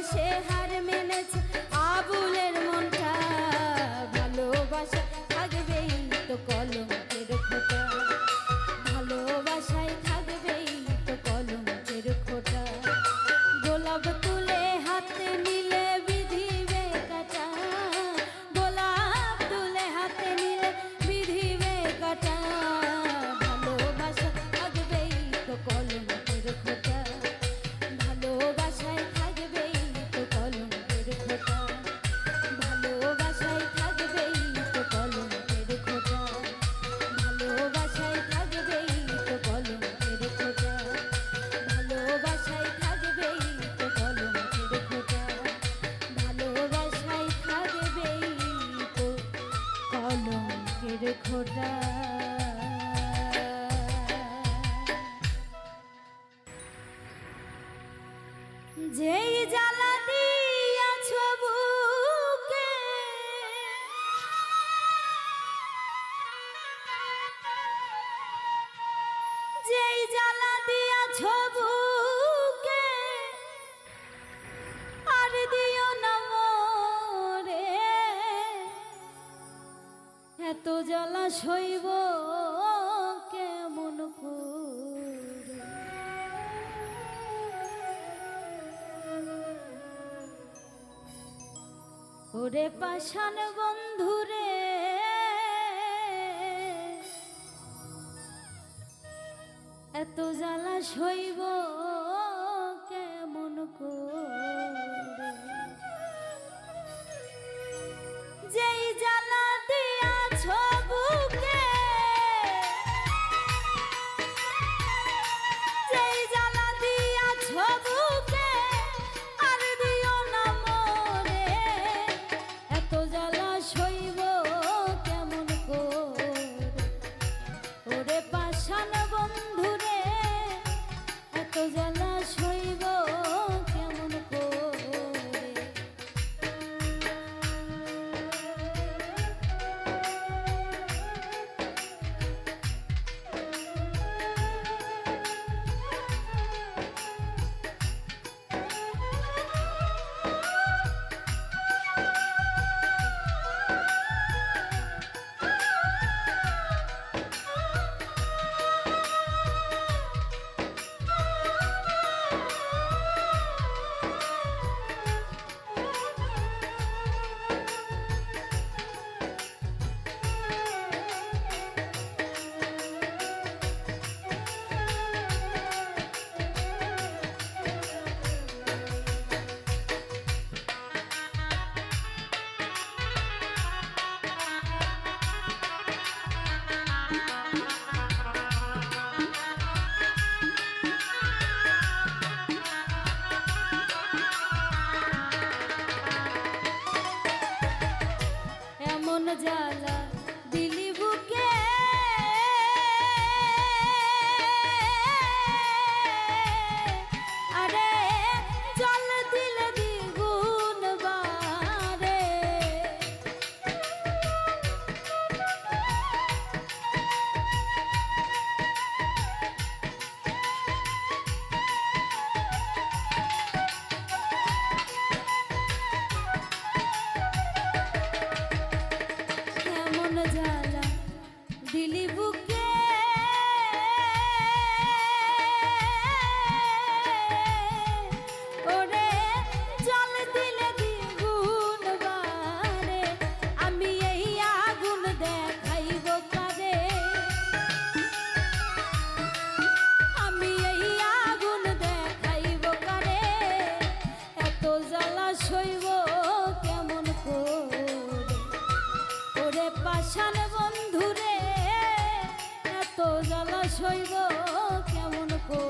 সে হার মেনেছে আবুলের মনটা, ভালোবাসা থাকবেই তো কলঙ্কের খোঁটা, ভালোবাসায় থাকবেই তো কলঙ্কের খোঁটা। গোলাপ তুলে হাতে নিলে বিধিবে কাটা, গোলাপ তুলে হাতে নিলে বিধিবে কাটা, ভালোবাসা থাকবেই তো কলঙ্কের খোঁটা, ভালোবাসায় থাকবেই তো কলঙ্কের খোঁটা, ভালোবাসায় থাকবেই তো কলঙ্কের খোঁটা, ভালোবাসায় থাকবেই তো কলঙ্কের খোঁটা, ভালোবাসায় থাকবেই তো কলঙ্কের খোঁটা, ভালোবাসায় থাকবেই তো কলঙ্কের খোঁটা। যেই জ্বালা দিয়াছ বুকে, যেই জ্বালা দিয়াছ বুকে, আর দিও না মোরে, এত জ্বালা সইব কেমন করে। ওরে পাষাণ বন্ধুরে, এত জ্বালা সইব কেমন করে। যেই জ্বালা দিয়াছ বুকে, যেই জ্বালা দিয়াছ বুকে, আর দিও না মোরে, এত জ্বালা সইব কেমন করে। ওরে পাষাণ বন্ধুরে, এত জ্বালা সইব কেমন করে। জ্বালা দিলি বুকে, আরে জল দিলে দ্বিগুণ বারে। জ্বালা দিলি বুকে, ওরে জল দিলে দ্বিগুণ বারে। আমি এই আগুন দেখাইব কারে, আমি এই আগুন দেখাইব কারে, এত জ্বালা সইব কেমন করে। ওরে পাষাণ বন্ধুরে, এত জ্বালা সইব কেমন করে।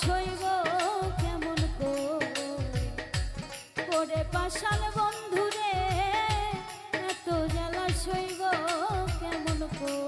সইব কেমন করে পাশান বন্ধুরে এত জ্বালা সইব কেমন করে।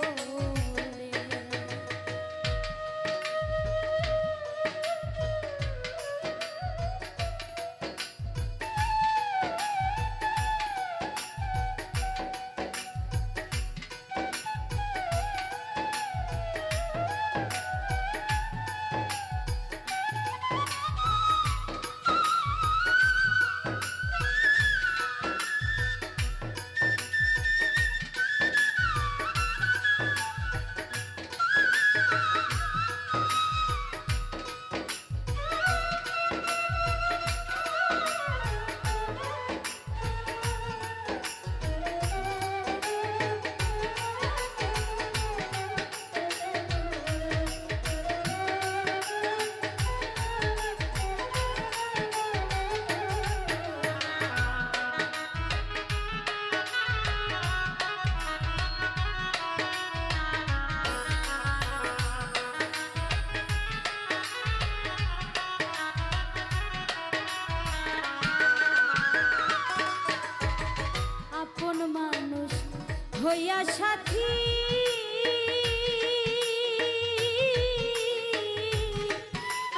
হইয়া সাথী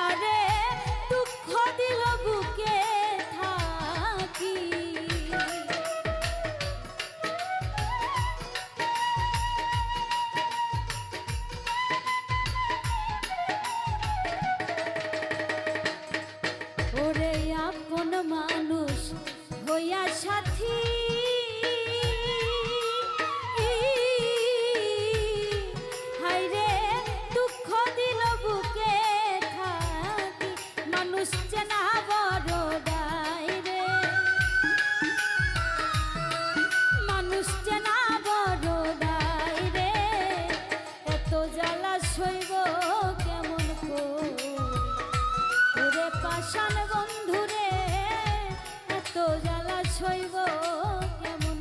আরে দুঃখ দিল বুকে থাকি ওরে আপন মানুষ হইয়া সাথী সইব কেমন করে পাশান বন্ধুরে এত জ্বালা সইব কেমন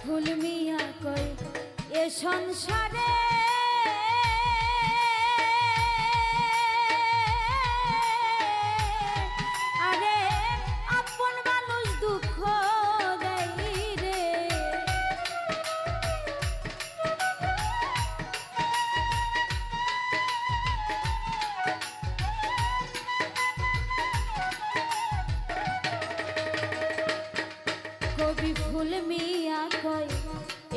ফুলমিয়া কই এ সংসারে আরে আপন মানুষ দুঃখ দেয় রে কবি ফুলমিয়া কই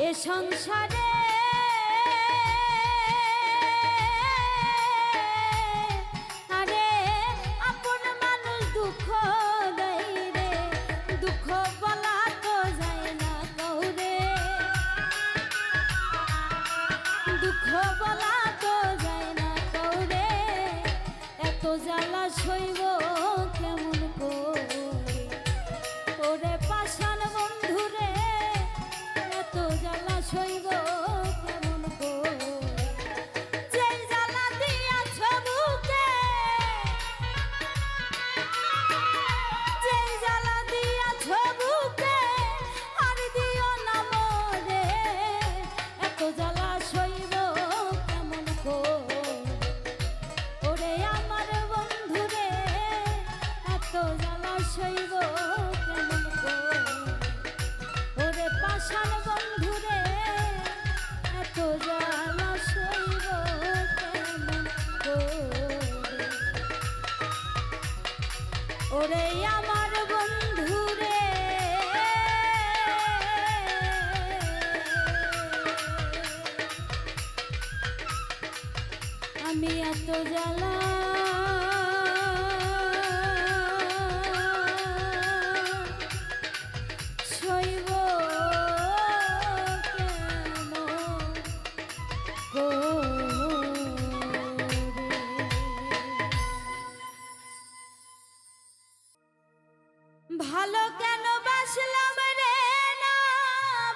এ সংসারে আরে আপন মানুষ দুঃখ দেয় রে দুঃখ বলা তো যায় না কাউরে দুঃখ বলা তো যায় না কাউরে এত জ্বালা সইব কেমন করে পাশান বন্ধুরে এত জ্বালা সইব কেমন যে জ্বালা দিয়াছ বুকে যে জ্বালা দিয়াছ বুকে আর দিও না মরে এত জ্বালা সইব কেমন ওরে আমার বন্ধুরে এত জ্বালা সইব কেমন ওরে পাশান বন্ধুরে আমি এত জ্বালা সইব কেন ভালো কেন বাসলাম রে না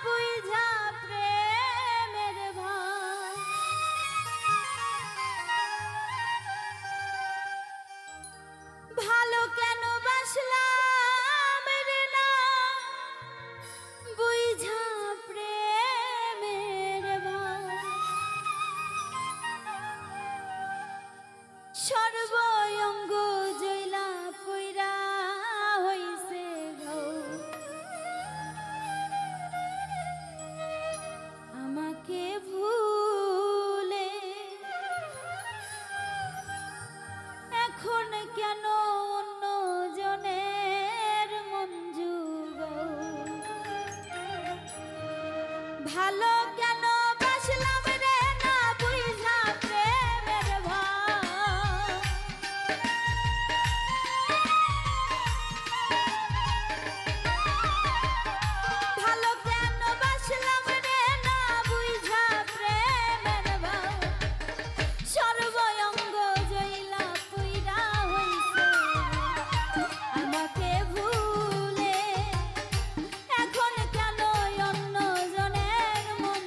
বুঝা প্রেমের ভাই ভালো কেন বাসলাম রে না বুঝা প্রেমের ভাই সর্বঙ্গ জইলা কইরা হইছে গো আমাকে ভুলে এখন কেন অন্য জনের মন জুগো ভালো কেন বাসলাম রে না বুঝা প্রেমের ভাই ভালো কেন বাসলাম রে না বুঝা প্রেমের ভাই সর্বঙ্গ জইলা কইরা হইছে আমাকে ভুলে এখন কেন অন্য জনের মন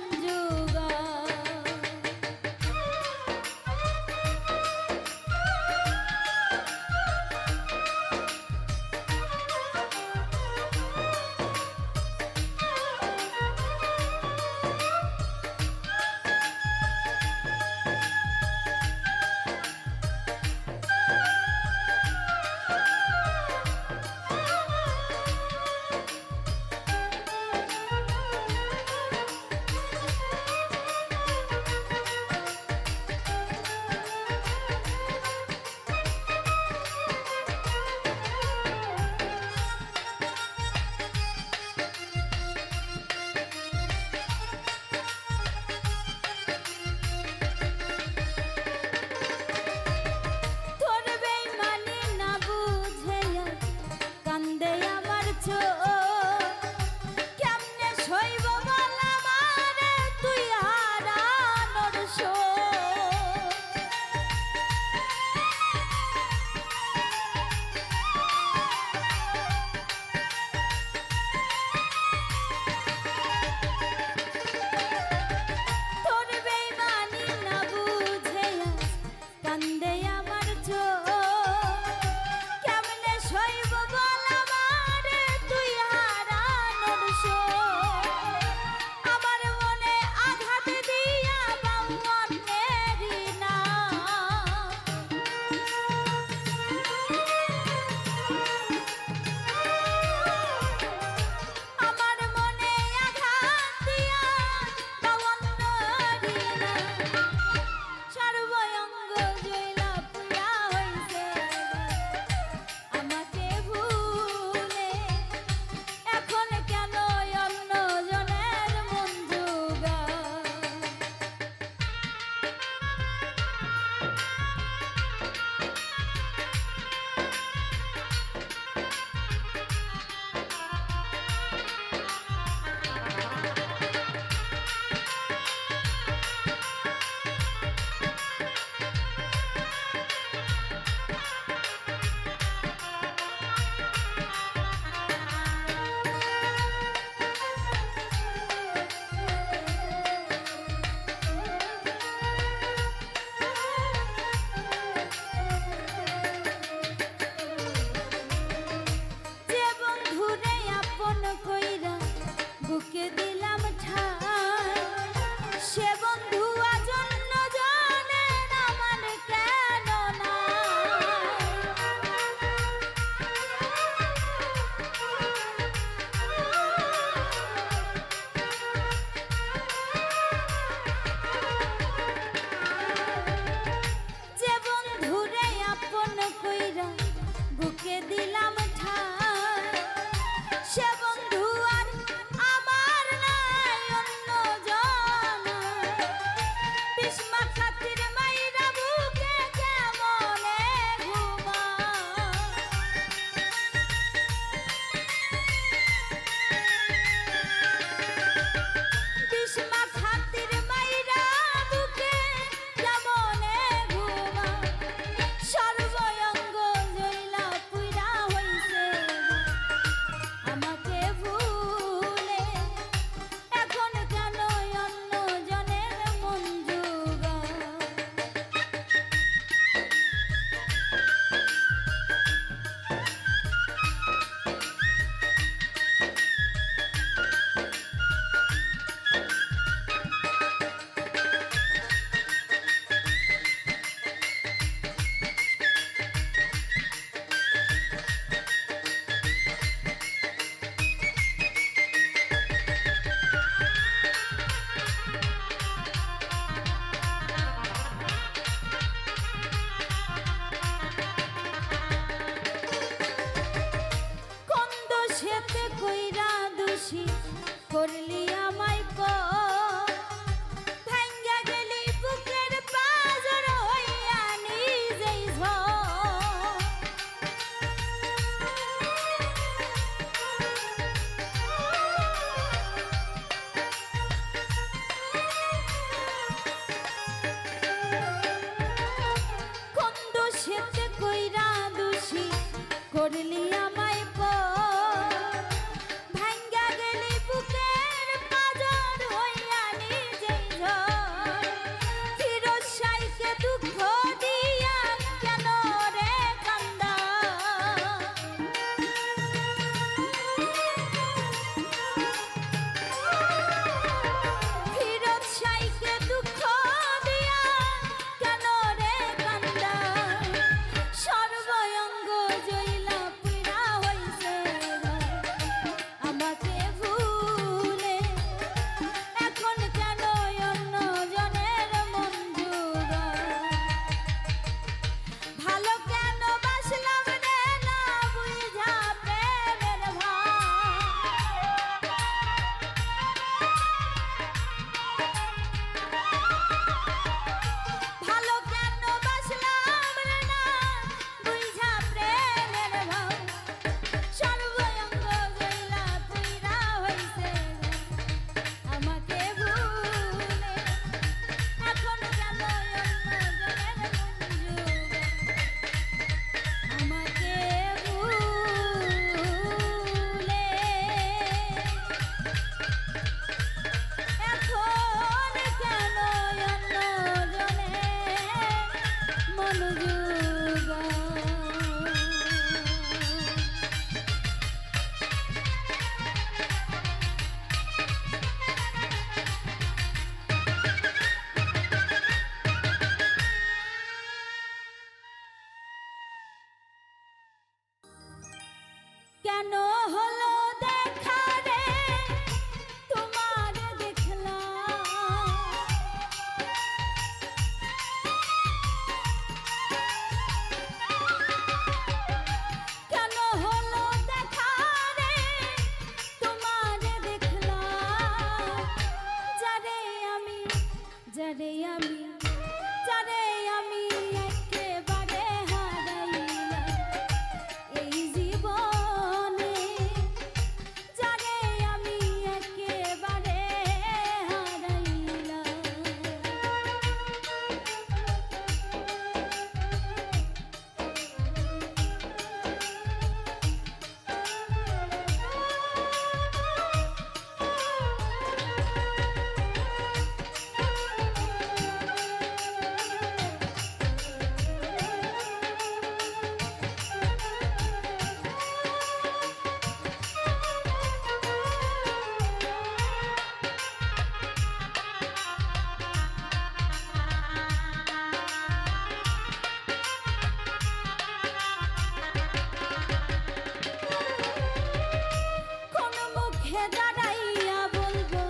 মুখে দাঁড়াইয়া বলবো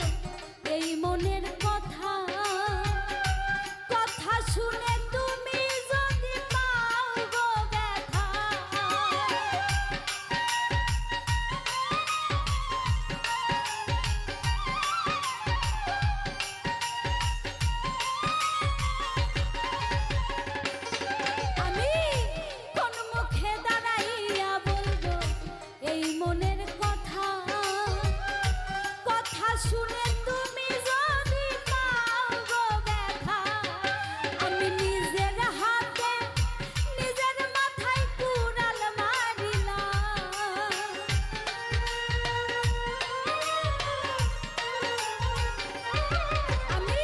এই মনের কথা, কথা শুনে তুমি যদি পাও গো ব্যথা। আমি কোন মুখে দাঁড়াইয়া বলবো এই মনের কথা, কথা শুনে তুমি যদি পাও গো ব্যথা। আমি নিজের হাতে নিজের মাথায় কুড়াল মারিলাম, আমি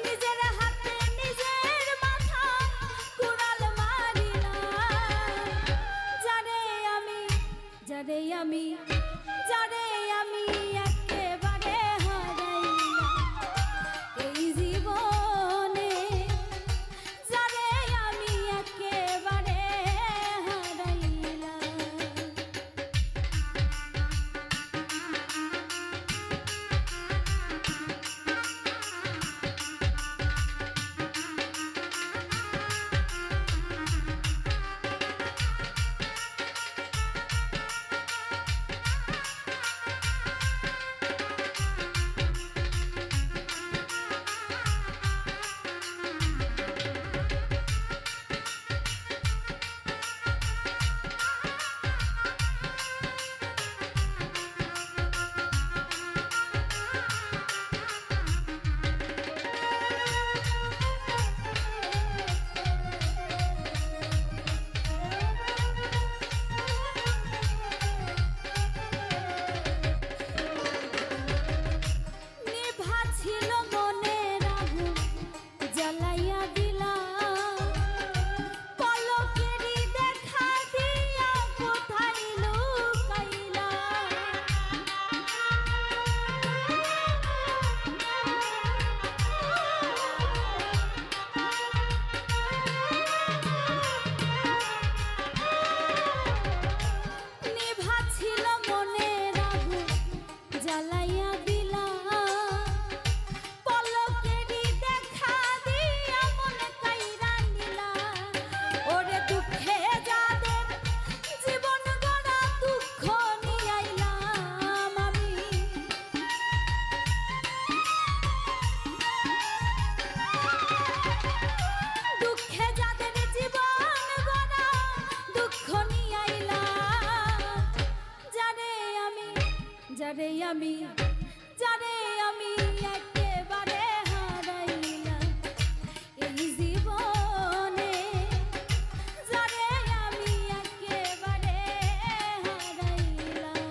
নিজের হাতে নিজের মাথায় কুড়াল মারিলাম। যারে আমি যারে আমি যারে আমি একেবারে হারাইলাম এই জীবনে, যারে আমি একেবারে হারাইলাম। নিভা ছিল মনের আগুন জ্বালাইয়া দিলা, পলকেরই দেখা দিয়া কোথায় লুকাইলা। নিভা ছিল মনের আগুন জ্বালাইয়া দিলা, পলকেরই দেখা দিয়া মন কাইরা নিলা। ওরে দুঃখে যাদের জীবন গড়া দুঃখ নিয়ে আইলাম আমি, দুঃখে যাদের জীবন গড়া দুঃখ নিয়ে আইলাম। যারে আমি যারে আমি যারে আমি একেবারে হারাইলাম এই জীবনে, যারে আমি একেবারে হারাইলাম।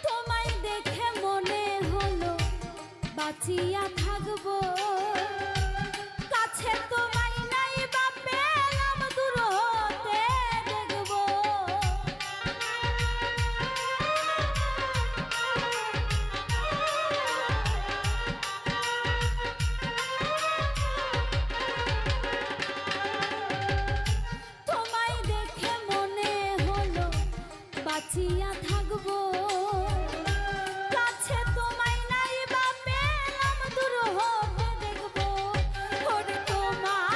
তোমায় দেখে মনে হলো বাঁচিয়া থাকবো, কাছে তোমায় নাই বা পেলাম দূর হতে দেখবো। তোমায় দেখে মনে হলো বাঁচিয়া থাকবো, কাছে তোমায় নাই বা পেলাম দূর হতে দেখবো। ওরে তোমার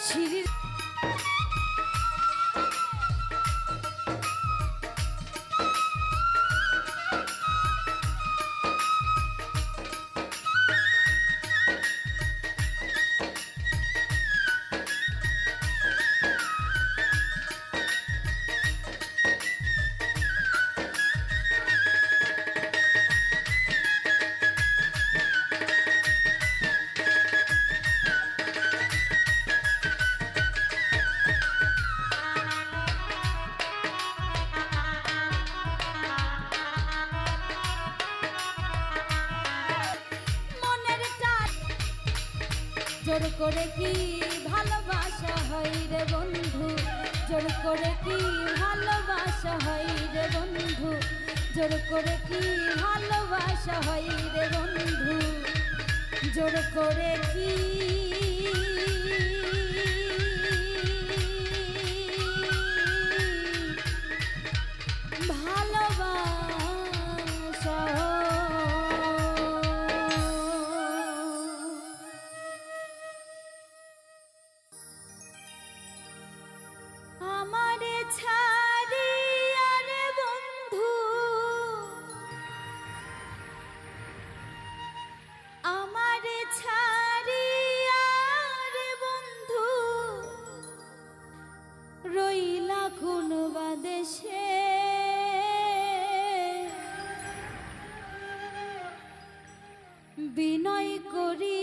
সিঁড়ির জোর করে কি ভালোবাসা হয় রে বন্ধু, জোর করে কি ভালোবাসা হয় রে বন্ধু, জোর করে কি ভালোবাসা হয় রে বন্ধু, জোর করে কি ভালোবাসা আমারে ছাড়িয়া রে বন্ধু, আমারে ছাড়িয়া রে বন্ধু, রইলা কোন বাদেশে, বিনয় করি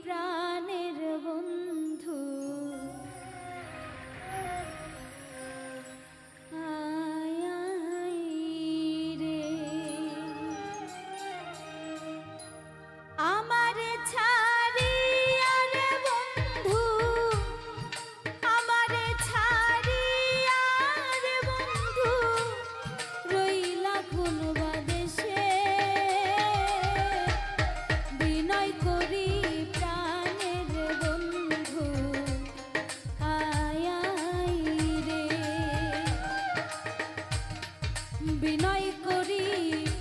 প্রাণের বন্ধু, আমারে ছাড়িয়া রে বন্ধু, আমারে ছাড়িয়া রে বন্ধু, রইলা কোন বাদেশে, বিনয় করি প্রাণের বন্ধু, আয় রে, বিনয় করি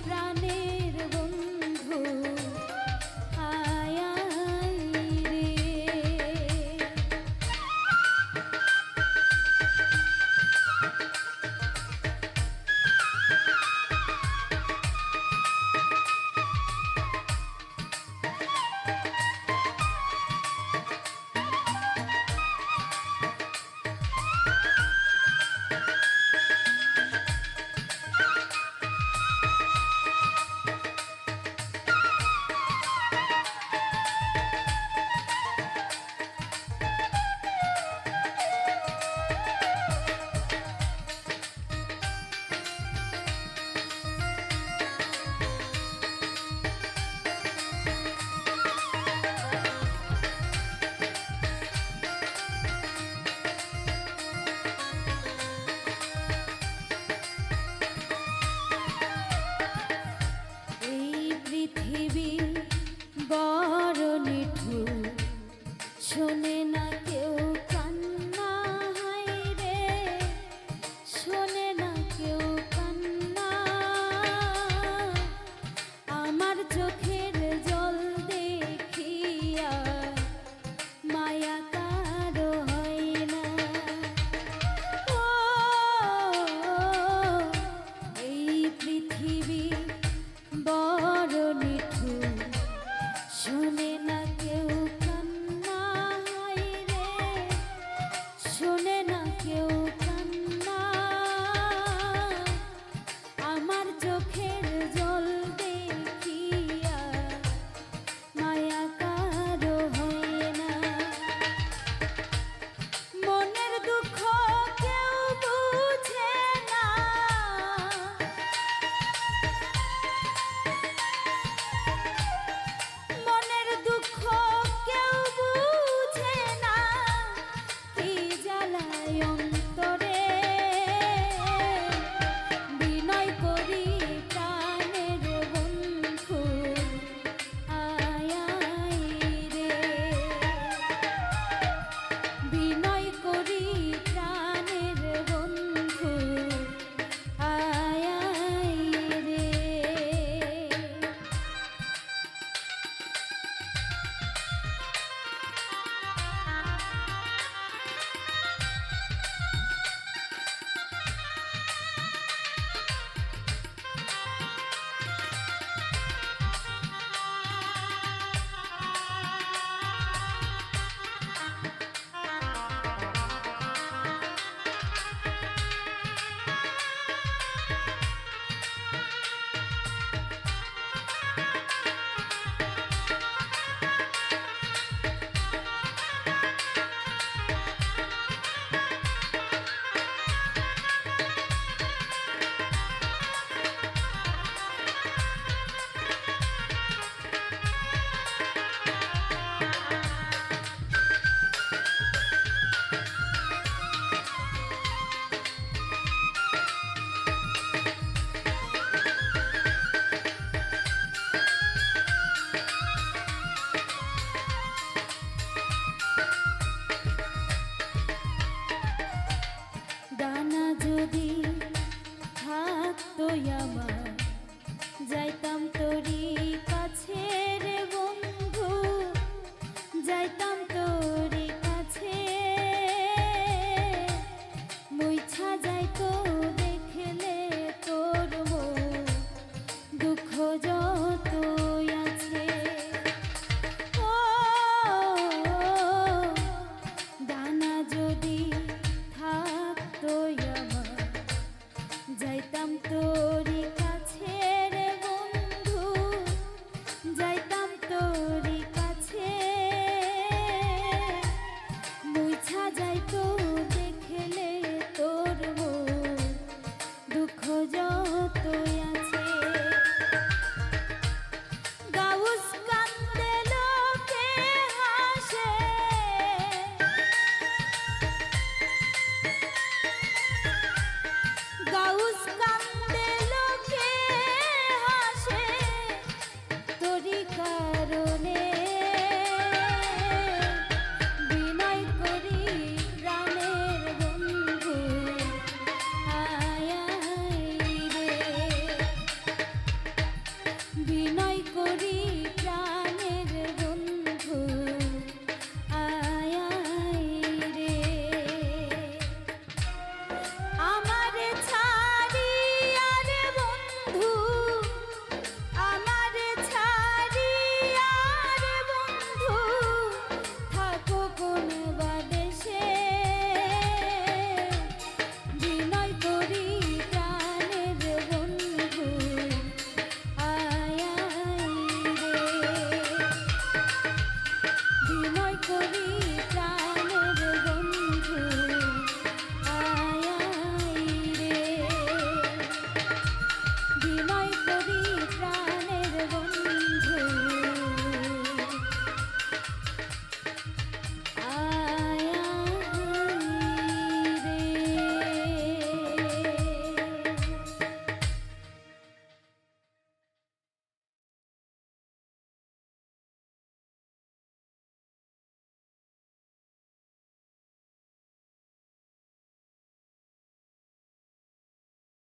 প্রাণের বন্ধু, পৃথিবী বড় নিঠুর, শোনে না কেউ